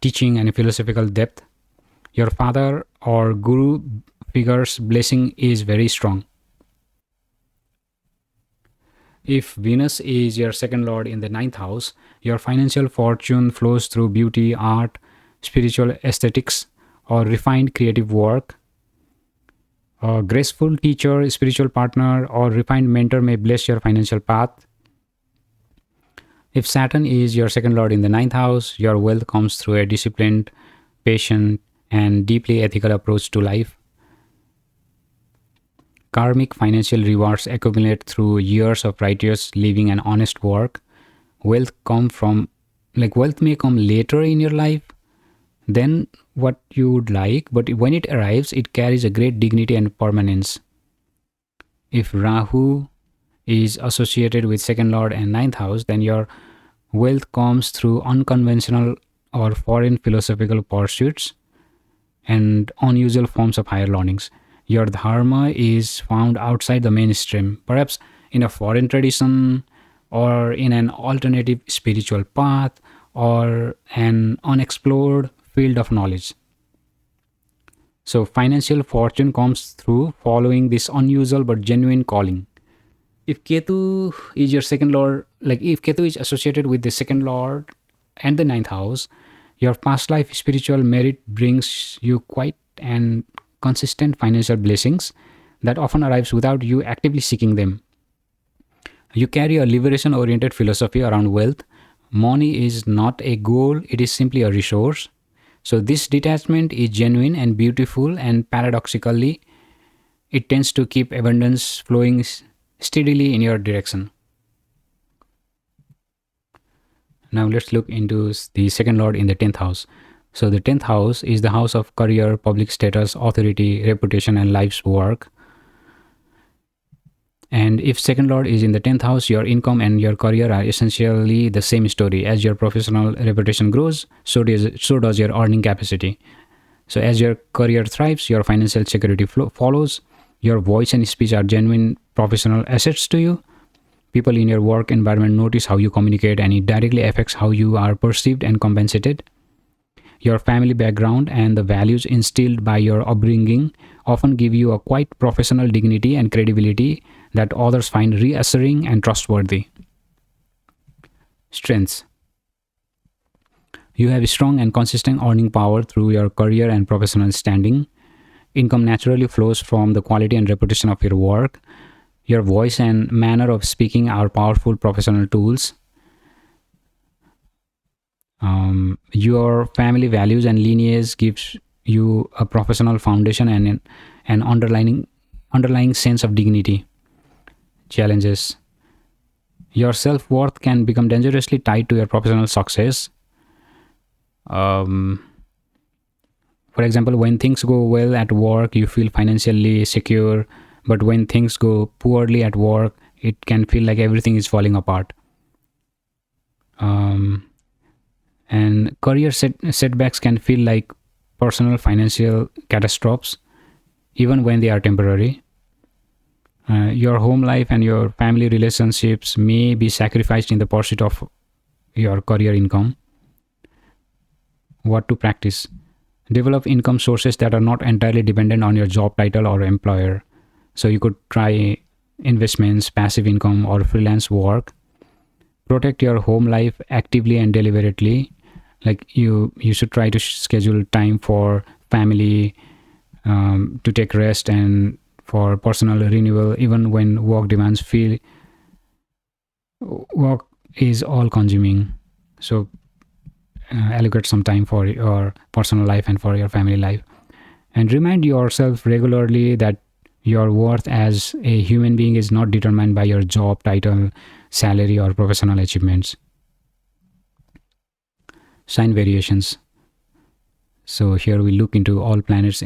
teaching, and philosophical depth. Your father or guru figure's blessing is very strong. If Venus is your second lord in the ninth house, your financial fortune flows through beauty, art, spiritual aesthetics, or refined creative work. A graceful teacher, spiritual partner, or refined mentor may bless your financial path. If Saturn is your second lord in the ninth house, your wealth comes through a disciplined, patient, and deeply ethical approach to life. Karmic financial rewards accumulate through years of righteous living and honest work. Wealth may come later in your life than what you would like, but when it arrives, it carries a great dignity and permanence. If Rahu is associated with second lord and ninth house, then your wealth comes through unconventional or foreign philosophical pursuits and unusual forms of higher learnings. Your dharma is found outside the mainstream, perhaps in a foreign tradition or in an alternative spiritual path or an unexplored field of knowledge. So financial fortune comes through following this unusual but genuine calling. If Ketu is your second lord, if Ketu is associated with the second lord and the ninth house, your past life spiritual merit brings you quite and consistent financial blessings that often arrives without you actively seeking them. You carry a liberation-oriented philosophy around wealth. Money is not a goal, it is simply a resource. So this detachment is genuine and beautiful, and paradoxically, it tends to keep abundance flowing steadily in your direction. Now let's look into the second lord in the 10th house. So the 10th house is the house of career, public status, authority, reputation, and life's work. And if second lord is in the 10th house, your income and your career are essentially the same story. As your professional reputation grows, so does your earning capacity. So as your career thrives, your financial security follows. Your voice and speech are genuine professional assets to you. People in your work environment notice how you communicate, and it directly affects how you are perceived and compensated. Your family background and the values instilled by your upbringing often give you a quite professional dignity and credibility that others find reassuring and trustworthy. Strengths. You have strong and consistent earning power through your career and professional standing. Income naturally flows from the quality and reputation of your work. Your voice and manner of speaking are powerful professional tools. Your family values and lineage gives you a professional foundation and an underlying sense of dignity. Challenges. Your self-worth can become dangerously tied to your professional success. For example, when things go well at work, you feel financially secure, but when things go poorly at work, it can feel like everything is falling apart. And career setbacks can feel like personal financial catastrophes, even when they are temporary. Your home life and your family relationships may be sacrificed in the pursuit of your career income. What to practice? Develop income sources that are not entirely dependent on your job title or employer. So you could try investments, passive income, or freelance work. Protect your home life actively and deliberately. Like you should try to schedule time for family, to take rest, and for personal renewal, even when work demands feel work is all consuming. So allocate some time for your personal life and for your family life, and remind yourself regularly that your worth as a human being is not determined by your job title, salary, or professional achievements. Sign variations. So here we look into all planets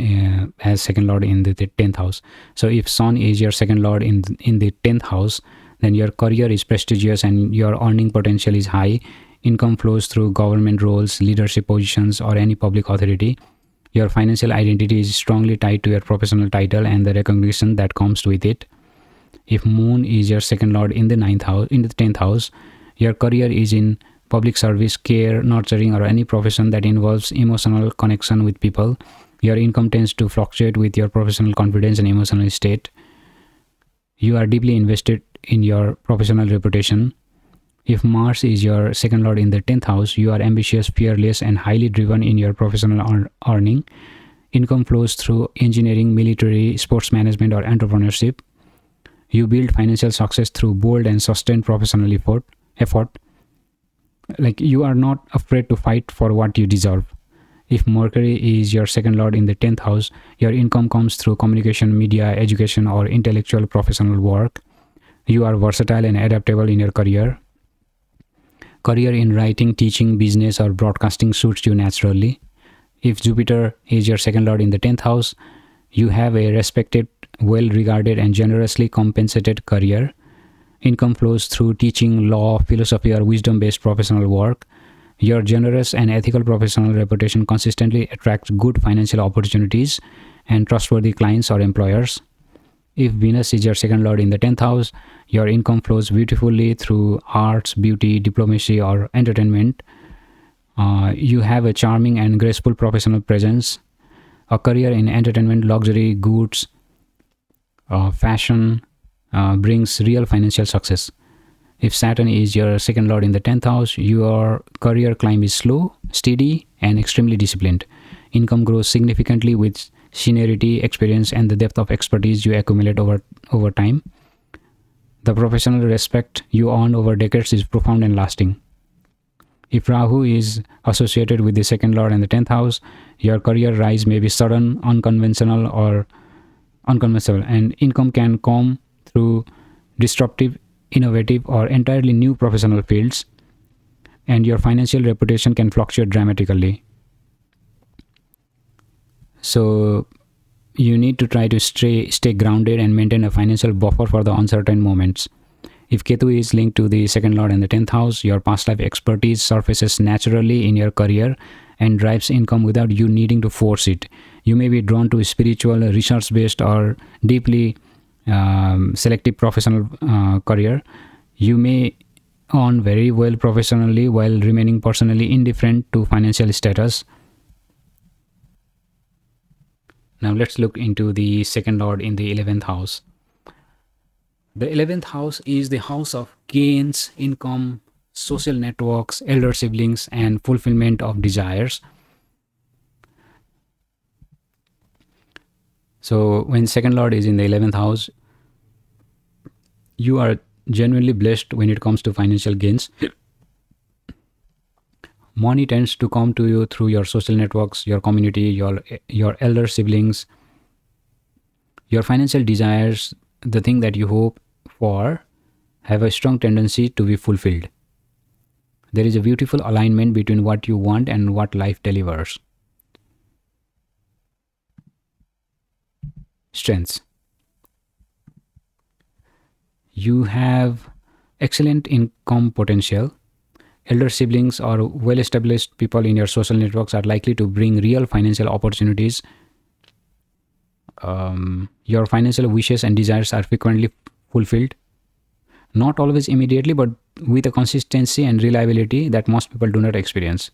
as second lord in the 10th house. So if sun is your second lord in the 10th house, then your career is prestigious and your earning potential is high. Income flows through government roles, leadership positions, or any public authority. Your financial identity is strongly tied to your professional title and the recognition that comes with it. If moon is your second lord in the 10th house, your career is in public service, care, nurturing, or any profession that involves emotional connection with people. Your income tends to fluctuate with your professional confidence and emotional state. You are deeply invested in your professional reputation. If Mars is your second lord in the 10th house, you are ambitious, fearless, and highly driven in your professional earning. Income flows through engineering, military, sports management, or entrepreneurship. You build financial success through bold and sustained professional effort. Like you are not afraid to fight for what you deserve. If Mercury is your second lord in the 10th house, your income comes through communication, media, education, or intellectual professional work. You are versatile and adaptable in your career. Career in writing, teaching, business, or broadcasting suits you naturally. If Jupiter is your second lord in the 10th house, you have a respected, well-regarded, and generously compensated career. Income flows through teaching, law, philosophy, or wisdom-based professional work. Your generous and ethical professional reputation consistently attracts good financial opportunities and trustworthy clients or employers. If Venus is your second lord in the 10th house, your income flows beautifully through arts, beauty, diplomacy, or entertainment. You have a charming and graceful professional presence. A career in entertainment, luxury, goods, fashion brings real financial success. If Saturn is your second lord in the 10th house, your career climb is slow, steady, and extremely disciplined. Income grows significantly with seniority, experience, and the depth of expertise you accumulate over time. The professional respect you earn over decades is profound and lasting. If Rahu is associated with the second lord and the 10th house, your career rise may be sudden, unconventional, and income can come through disruptive, innovative, or entirely new professional fields, and your financial reputation can fluctuate dramatically. So you need to try to stay grounded and maintain a financial buffer for the uncertain moments. If Ketu is linked to the second lord and the 10th house, your past life expertise surfaces naturally in your career and drives income without you needing to force it. You may be drawn to spiritual, research-based, or deeply selective professional career. You may earn very well professionally while remaining personally indifferent to financial status. Now let's look into the second lord in the 11th house. The 11th house is the house of gains, income, social networks, elder siblings, and fulfillment of desires. So when second lord is in the 11th house, you are genuinely blessed when it comes to financial gains. Money tends to come to you through your social networks, your community, your elder siblings. Your financial desires, the thing that you hope for, have a strong tendency to be fulfilled. There is a beautiful alignment between what you want and what life delivers. Strengths. You have excellent income potential. Elder siblings or well-established people in your social networks are likely to bring real financial opportunities. Your financial wishes and desires are frequently fulfilled. Not always immediately, but with a consistency and reliability that most people do not experience.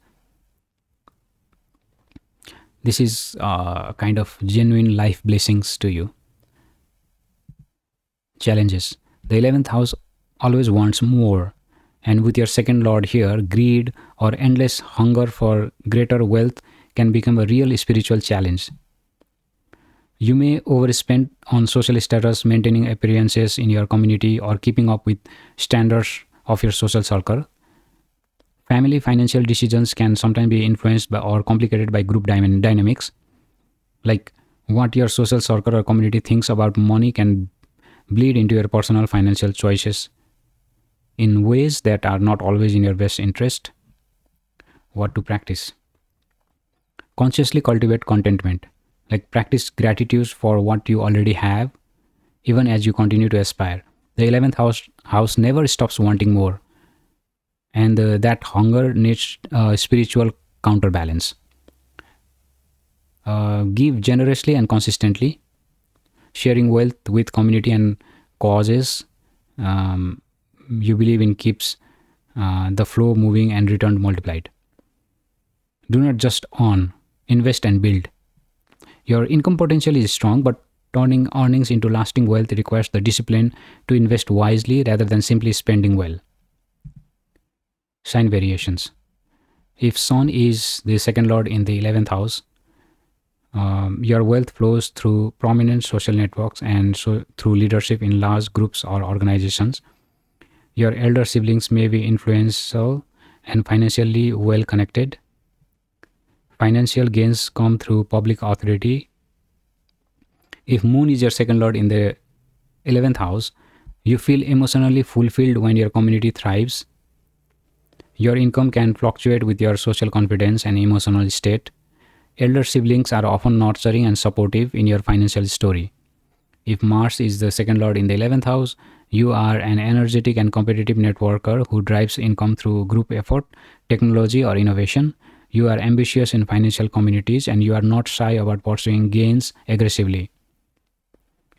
This is kind of genuine life blessings to you. Challenges. The 11th house always wants more. And with your second lord here, greed or endless hunger for greater wealth can become a real spiritual challenge. You may overspend on social status, maintaining appearances in your community, or keeping up with standards of your social circle. Family financial decisions can sometimes be influenced by or complicated by group dynamics. Like what your social circle or community thinks about money can bleed into your personal financial choices in ways that are not always in your best interest. What to practice? Consciously cultivate contentment. Like practice gratitude for what you already have, even as you continue to aspire. The 11th house never stops wanting more. And that hunger needs spiritual counterbalance. Give generously and consistently. Sharing wealth with community and causes you believe in keeps the flow moving and return multiplied. Do not just earn, invest and build. Your income potential is strong, but turning earnings into lasting wealth requires the discipline to invest wisely rather than simply spending well. Sign variations. If Sun is the second lord in the 11th house, your wealth flows through prominent social networks and so through leadership in large groups or organizations. Your elder siblings may be influential and financially well connected. Financial gains come through public authority. If Moon is your second lord in the 11th house, you feel emotionally fulfilled when your community thrives. Your income can fluctuate with your social confidence and emotional state. Elder siblings are often nurturing and supportive in your financial story. If Mars is the second lord in the 11th house, you are an energetic and competitive networker who drives income through group effort, technology, or innovation. You are ambitious in financial communities and you are not shy about pursuing gains aggressively.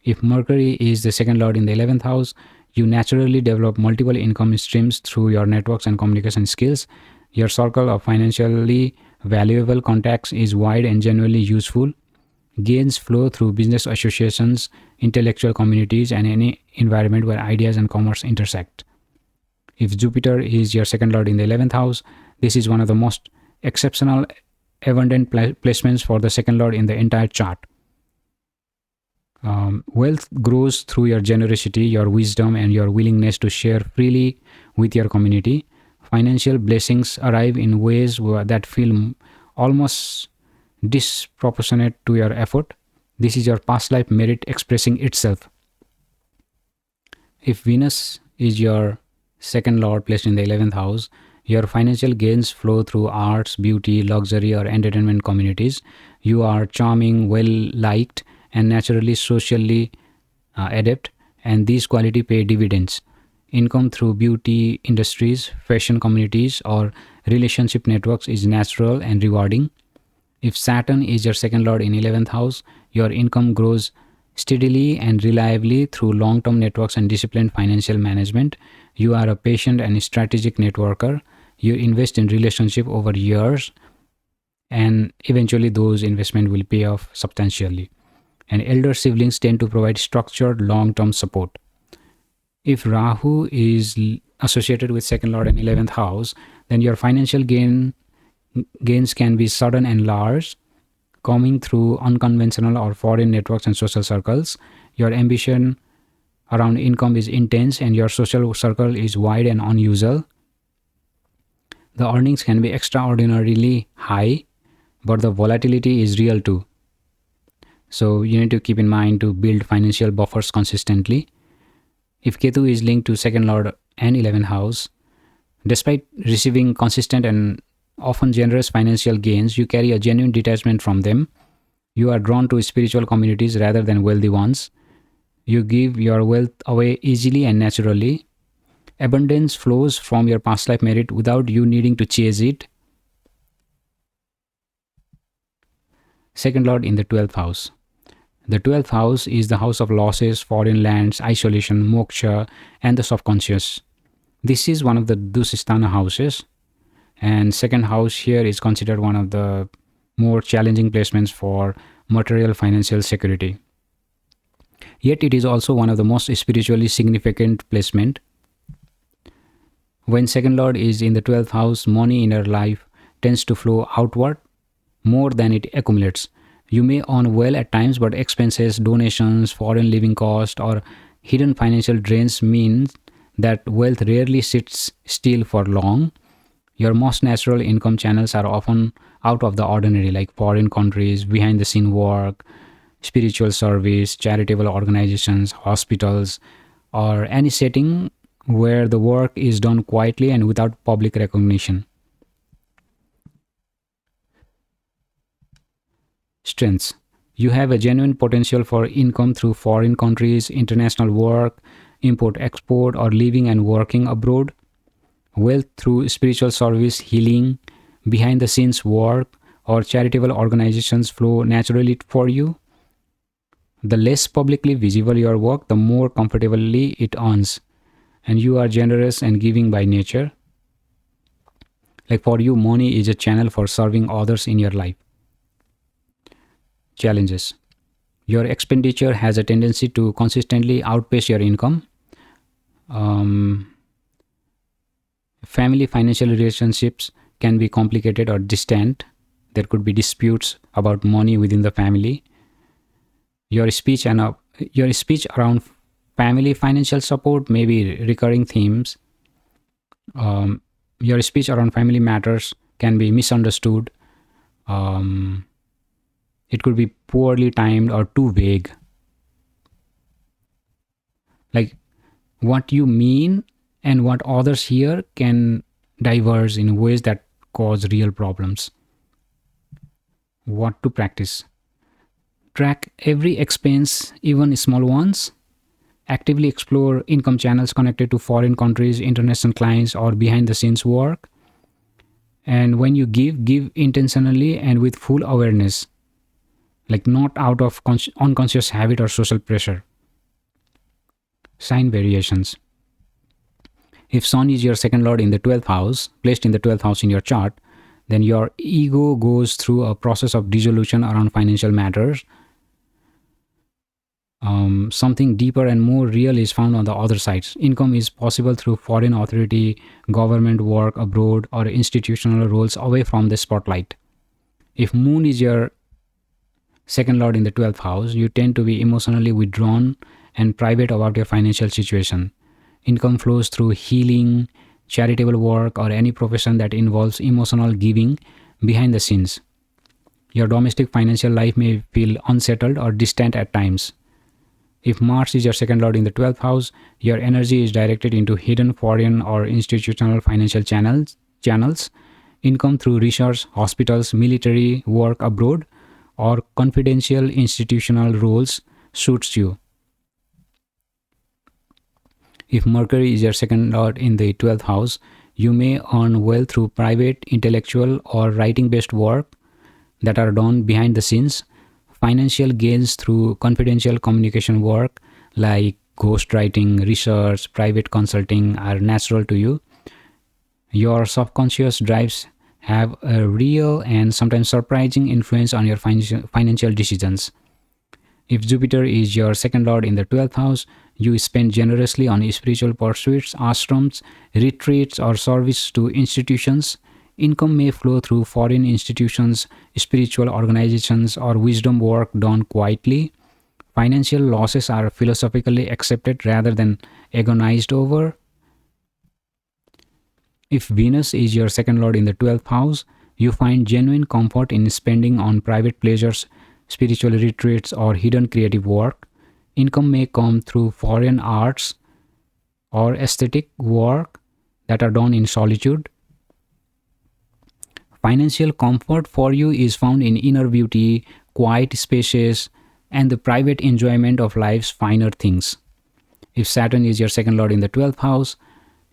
If Mercury is the second lord in the 11th house, you naturally develop multiple income streams through your networks and communication skills. Your circle of financially valuable contacts is wide and genuinely useful. Gains flow through business associations, intellectual communities, and any environment where ideas and commerce intersect. If Jupiter is your second lord in the 11th house, this is one of the most exceptional, abundant placements for the second lord in the entire chart. Wealth grows through your generosity, your wisdom, and your willingness to share freely with your community. Financial blessings arrive in ways that feel almost disproportionate to your effort. This is your past life merit expressing itself. If Venus is your second lord placed in the 11th house, your financial gains flow through arts, beauty, luxury, or entertainment communities. You are charming, well liked, and naturally socially adept, and these qualities pay dividends. Income through beauty industries, fashion communities, or relationship networks is natural and rewarding. If Saturn is your second lord in 11th house, your income grows steadily and reliably through long-term networks and disciplined financial management. You are a patient and strategic networker. You invest in relationship over years, and eventually those investments will pay off substantially. And elder siblings tend to provide structured long-term support. If Rahu is associated with second lord and 11th house, then your financial gains can be sudden and large, coming through unconventional or foreign networks and social circles. Your ambition around income is intense and your social circle is wide and unusual. The earnings can be extraordinarily high, but the volatility is real too. So you need to keep in mind to build financial buffers consistently. If Ketu is linked to second lord and 11th house, despite receiving consistent and often generous financial gains, you carry a genuine detachment from them. You are drawn to spiritual communities rather than wealthy ones. You give your wealth away easily and naturally. Abundance flows from your past life merit without you needing to chase it. Second lord in the 12th house. The 12th house is the house of losses, foreign lands, isolation, moksha, and the subconscious. This is one of the Dusisthana houses, and second house here is considered one of the more challenging placements for material financial security. Yet it is also one of the most spiritually significant placement. When second lord is in the 12th house, money in your life tends to flow outward more than it accumulates. You may earn well at times, but expenses, donations, foreign living cost, or hidden financial drains mean that wealth rarely sits still for long. Your most natural income channels are often out of the ordinary, like foreign countries, behind the scene work, spiritual service, charitable organizations, hospitals, or any setting where the work is done quietly and without public recognition. Strengths. You have a genuine potential for income through foreign countries, international work, import export, or living and working abroad. Wealth through spiritual service, healing, behind the scenes work, or charitable organizations flow naturally for you. The less publicly visible your work, the more comfortably it earns. And you are generous and giving by nature. Like for you, money is a channel for serving others in your life. Challenges. Your expenditure has a tendency to consistently outpace your income. Family financial relationships can be complicated or distant. There could be disputes about money within the family. Your speech around family financial support may be recurring themes. Your speech around family matters can be misunderstood. It could be poorly timed or too vague. Like what you mean and what others hear can diverge in ways that cause real problems. What to practice? Track every expense, even small ones. Actively explore income channels connected to foreign countries, international clients, or behind the scenes work. And when you give intentionally and with full awareness, like not out of unconscious habit or social pressure. Sign variations. If Sun is your second lord in the 12th house, placed in the 12th house in your chart, then your ego goes through a process of dissolution around financial matters. Something deeper and more real is found on the other sides. Income is possible through foreign authority, government work abroad, or institutional roles away from the spotlight. If Moon is your second lord in the 12th house, you tend to be emotionally withdrawn and private about your financial situation. Income flows through healing, charitable work, or any profession that involves emotional giving behind the scenes. Your domestic financial life may feel unsettled or distant at times. If Mars is your second lord in the 12th house, your energy is directed into hidden foreign or institutional financial channels, income through research, hospitals, military work abroad, or confidential institutional roles suits you. If Mercury is your second lord in the 12th house, you may earn well through private, intellectual, or writing-based work. that are done behind the scenes. Financial gains through confidential communication work like ghostwriting, research, private consulting are natural to you. Your subconscious drives have a real and sometimes surprising influence on your financial decisions. If Jupiter is your second lord in the 12th house, you spend generously on spiritual pursuits, ashrams, retreats, or service to institutions. Income may flow through foreign institutions, spiritual organizations, or wisdom work done quietly. Financial losses are philosophically accepted rather than agonized over. If Venus is your second lord in the 12th house, you find genuine comfort in spending on private pleasures, spiritual retreats, or hidden creative work. Income may come through foreign arts or aesthetic work that are done in solitude. Financial comfort for you is found in inner beauty, quiet spaces, and the private enjoyment of life's finer things. If Saturn is your second lord in the 12th house,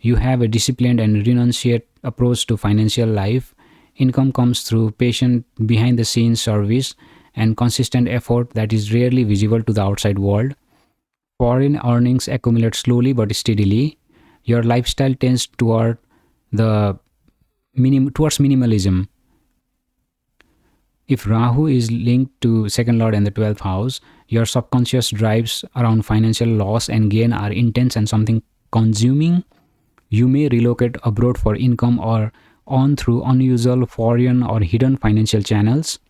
you have a disciplined and renunciate approach to financial life. Income comes through patient behind the scenes service and consistent effort that is rarely visible to the outside world. Foreign earnings accumulate slowly but steadily. Your lifestyle tends towards minimalism. If Rahu is linked to second lord and the 12th house, your subconscious drives around financial loss and gain are intense and something consuming. You may relocate abroad for income or on through unusual foreign or hidden financial channels.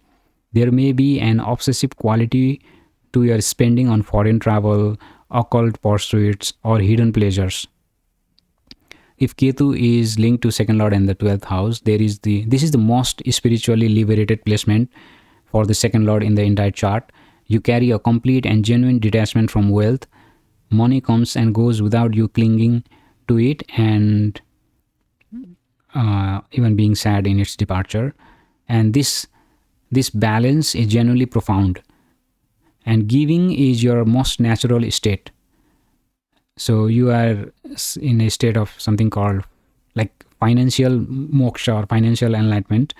There may be an obsessive quality to your spending on foreign travel, occult pursuits, or hidden pleasures. If Ketu is linked to second lord and the 12th house, this is the most spiritually liberated placement for the second lord in the entire chart. You carry a complete and genuine detachment from wealth. Money comes and goes without you clinging to it and even being sad in its departure. And this balance is genuinely profound. And giving is your most natural state. So you are in a state of something called like financial moksha or financial enlightenment.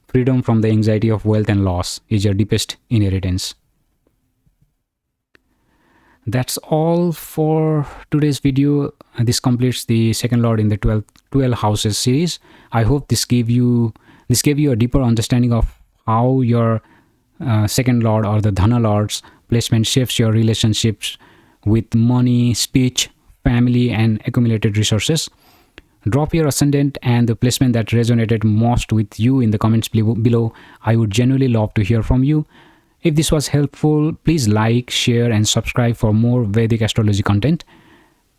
Freedom from the anxiety of wealth and loss is your deepest inheritance. That's all for today's video. This completes the second lord in the 12 houses series. I hope this gave you a deeper understanding of how your second lord or the Dhana Lord's placement shapes your relationships with money, speech, family, and accumulated resources. Drop your ascendant and the placement that resonated most with you in the comments below. I would genuinely love to hear from you. If this was helpful, please like, share, and subscribe for more Vedic astrology content.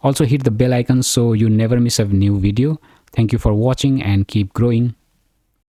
Also hit the bell icon so you never miss a new video. Thank you for watching and keep growing.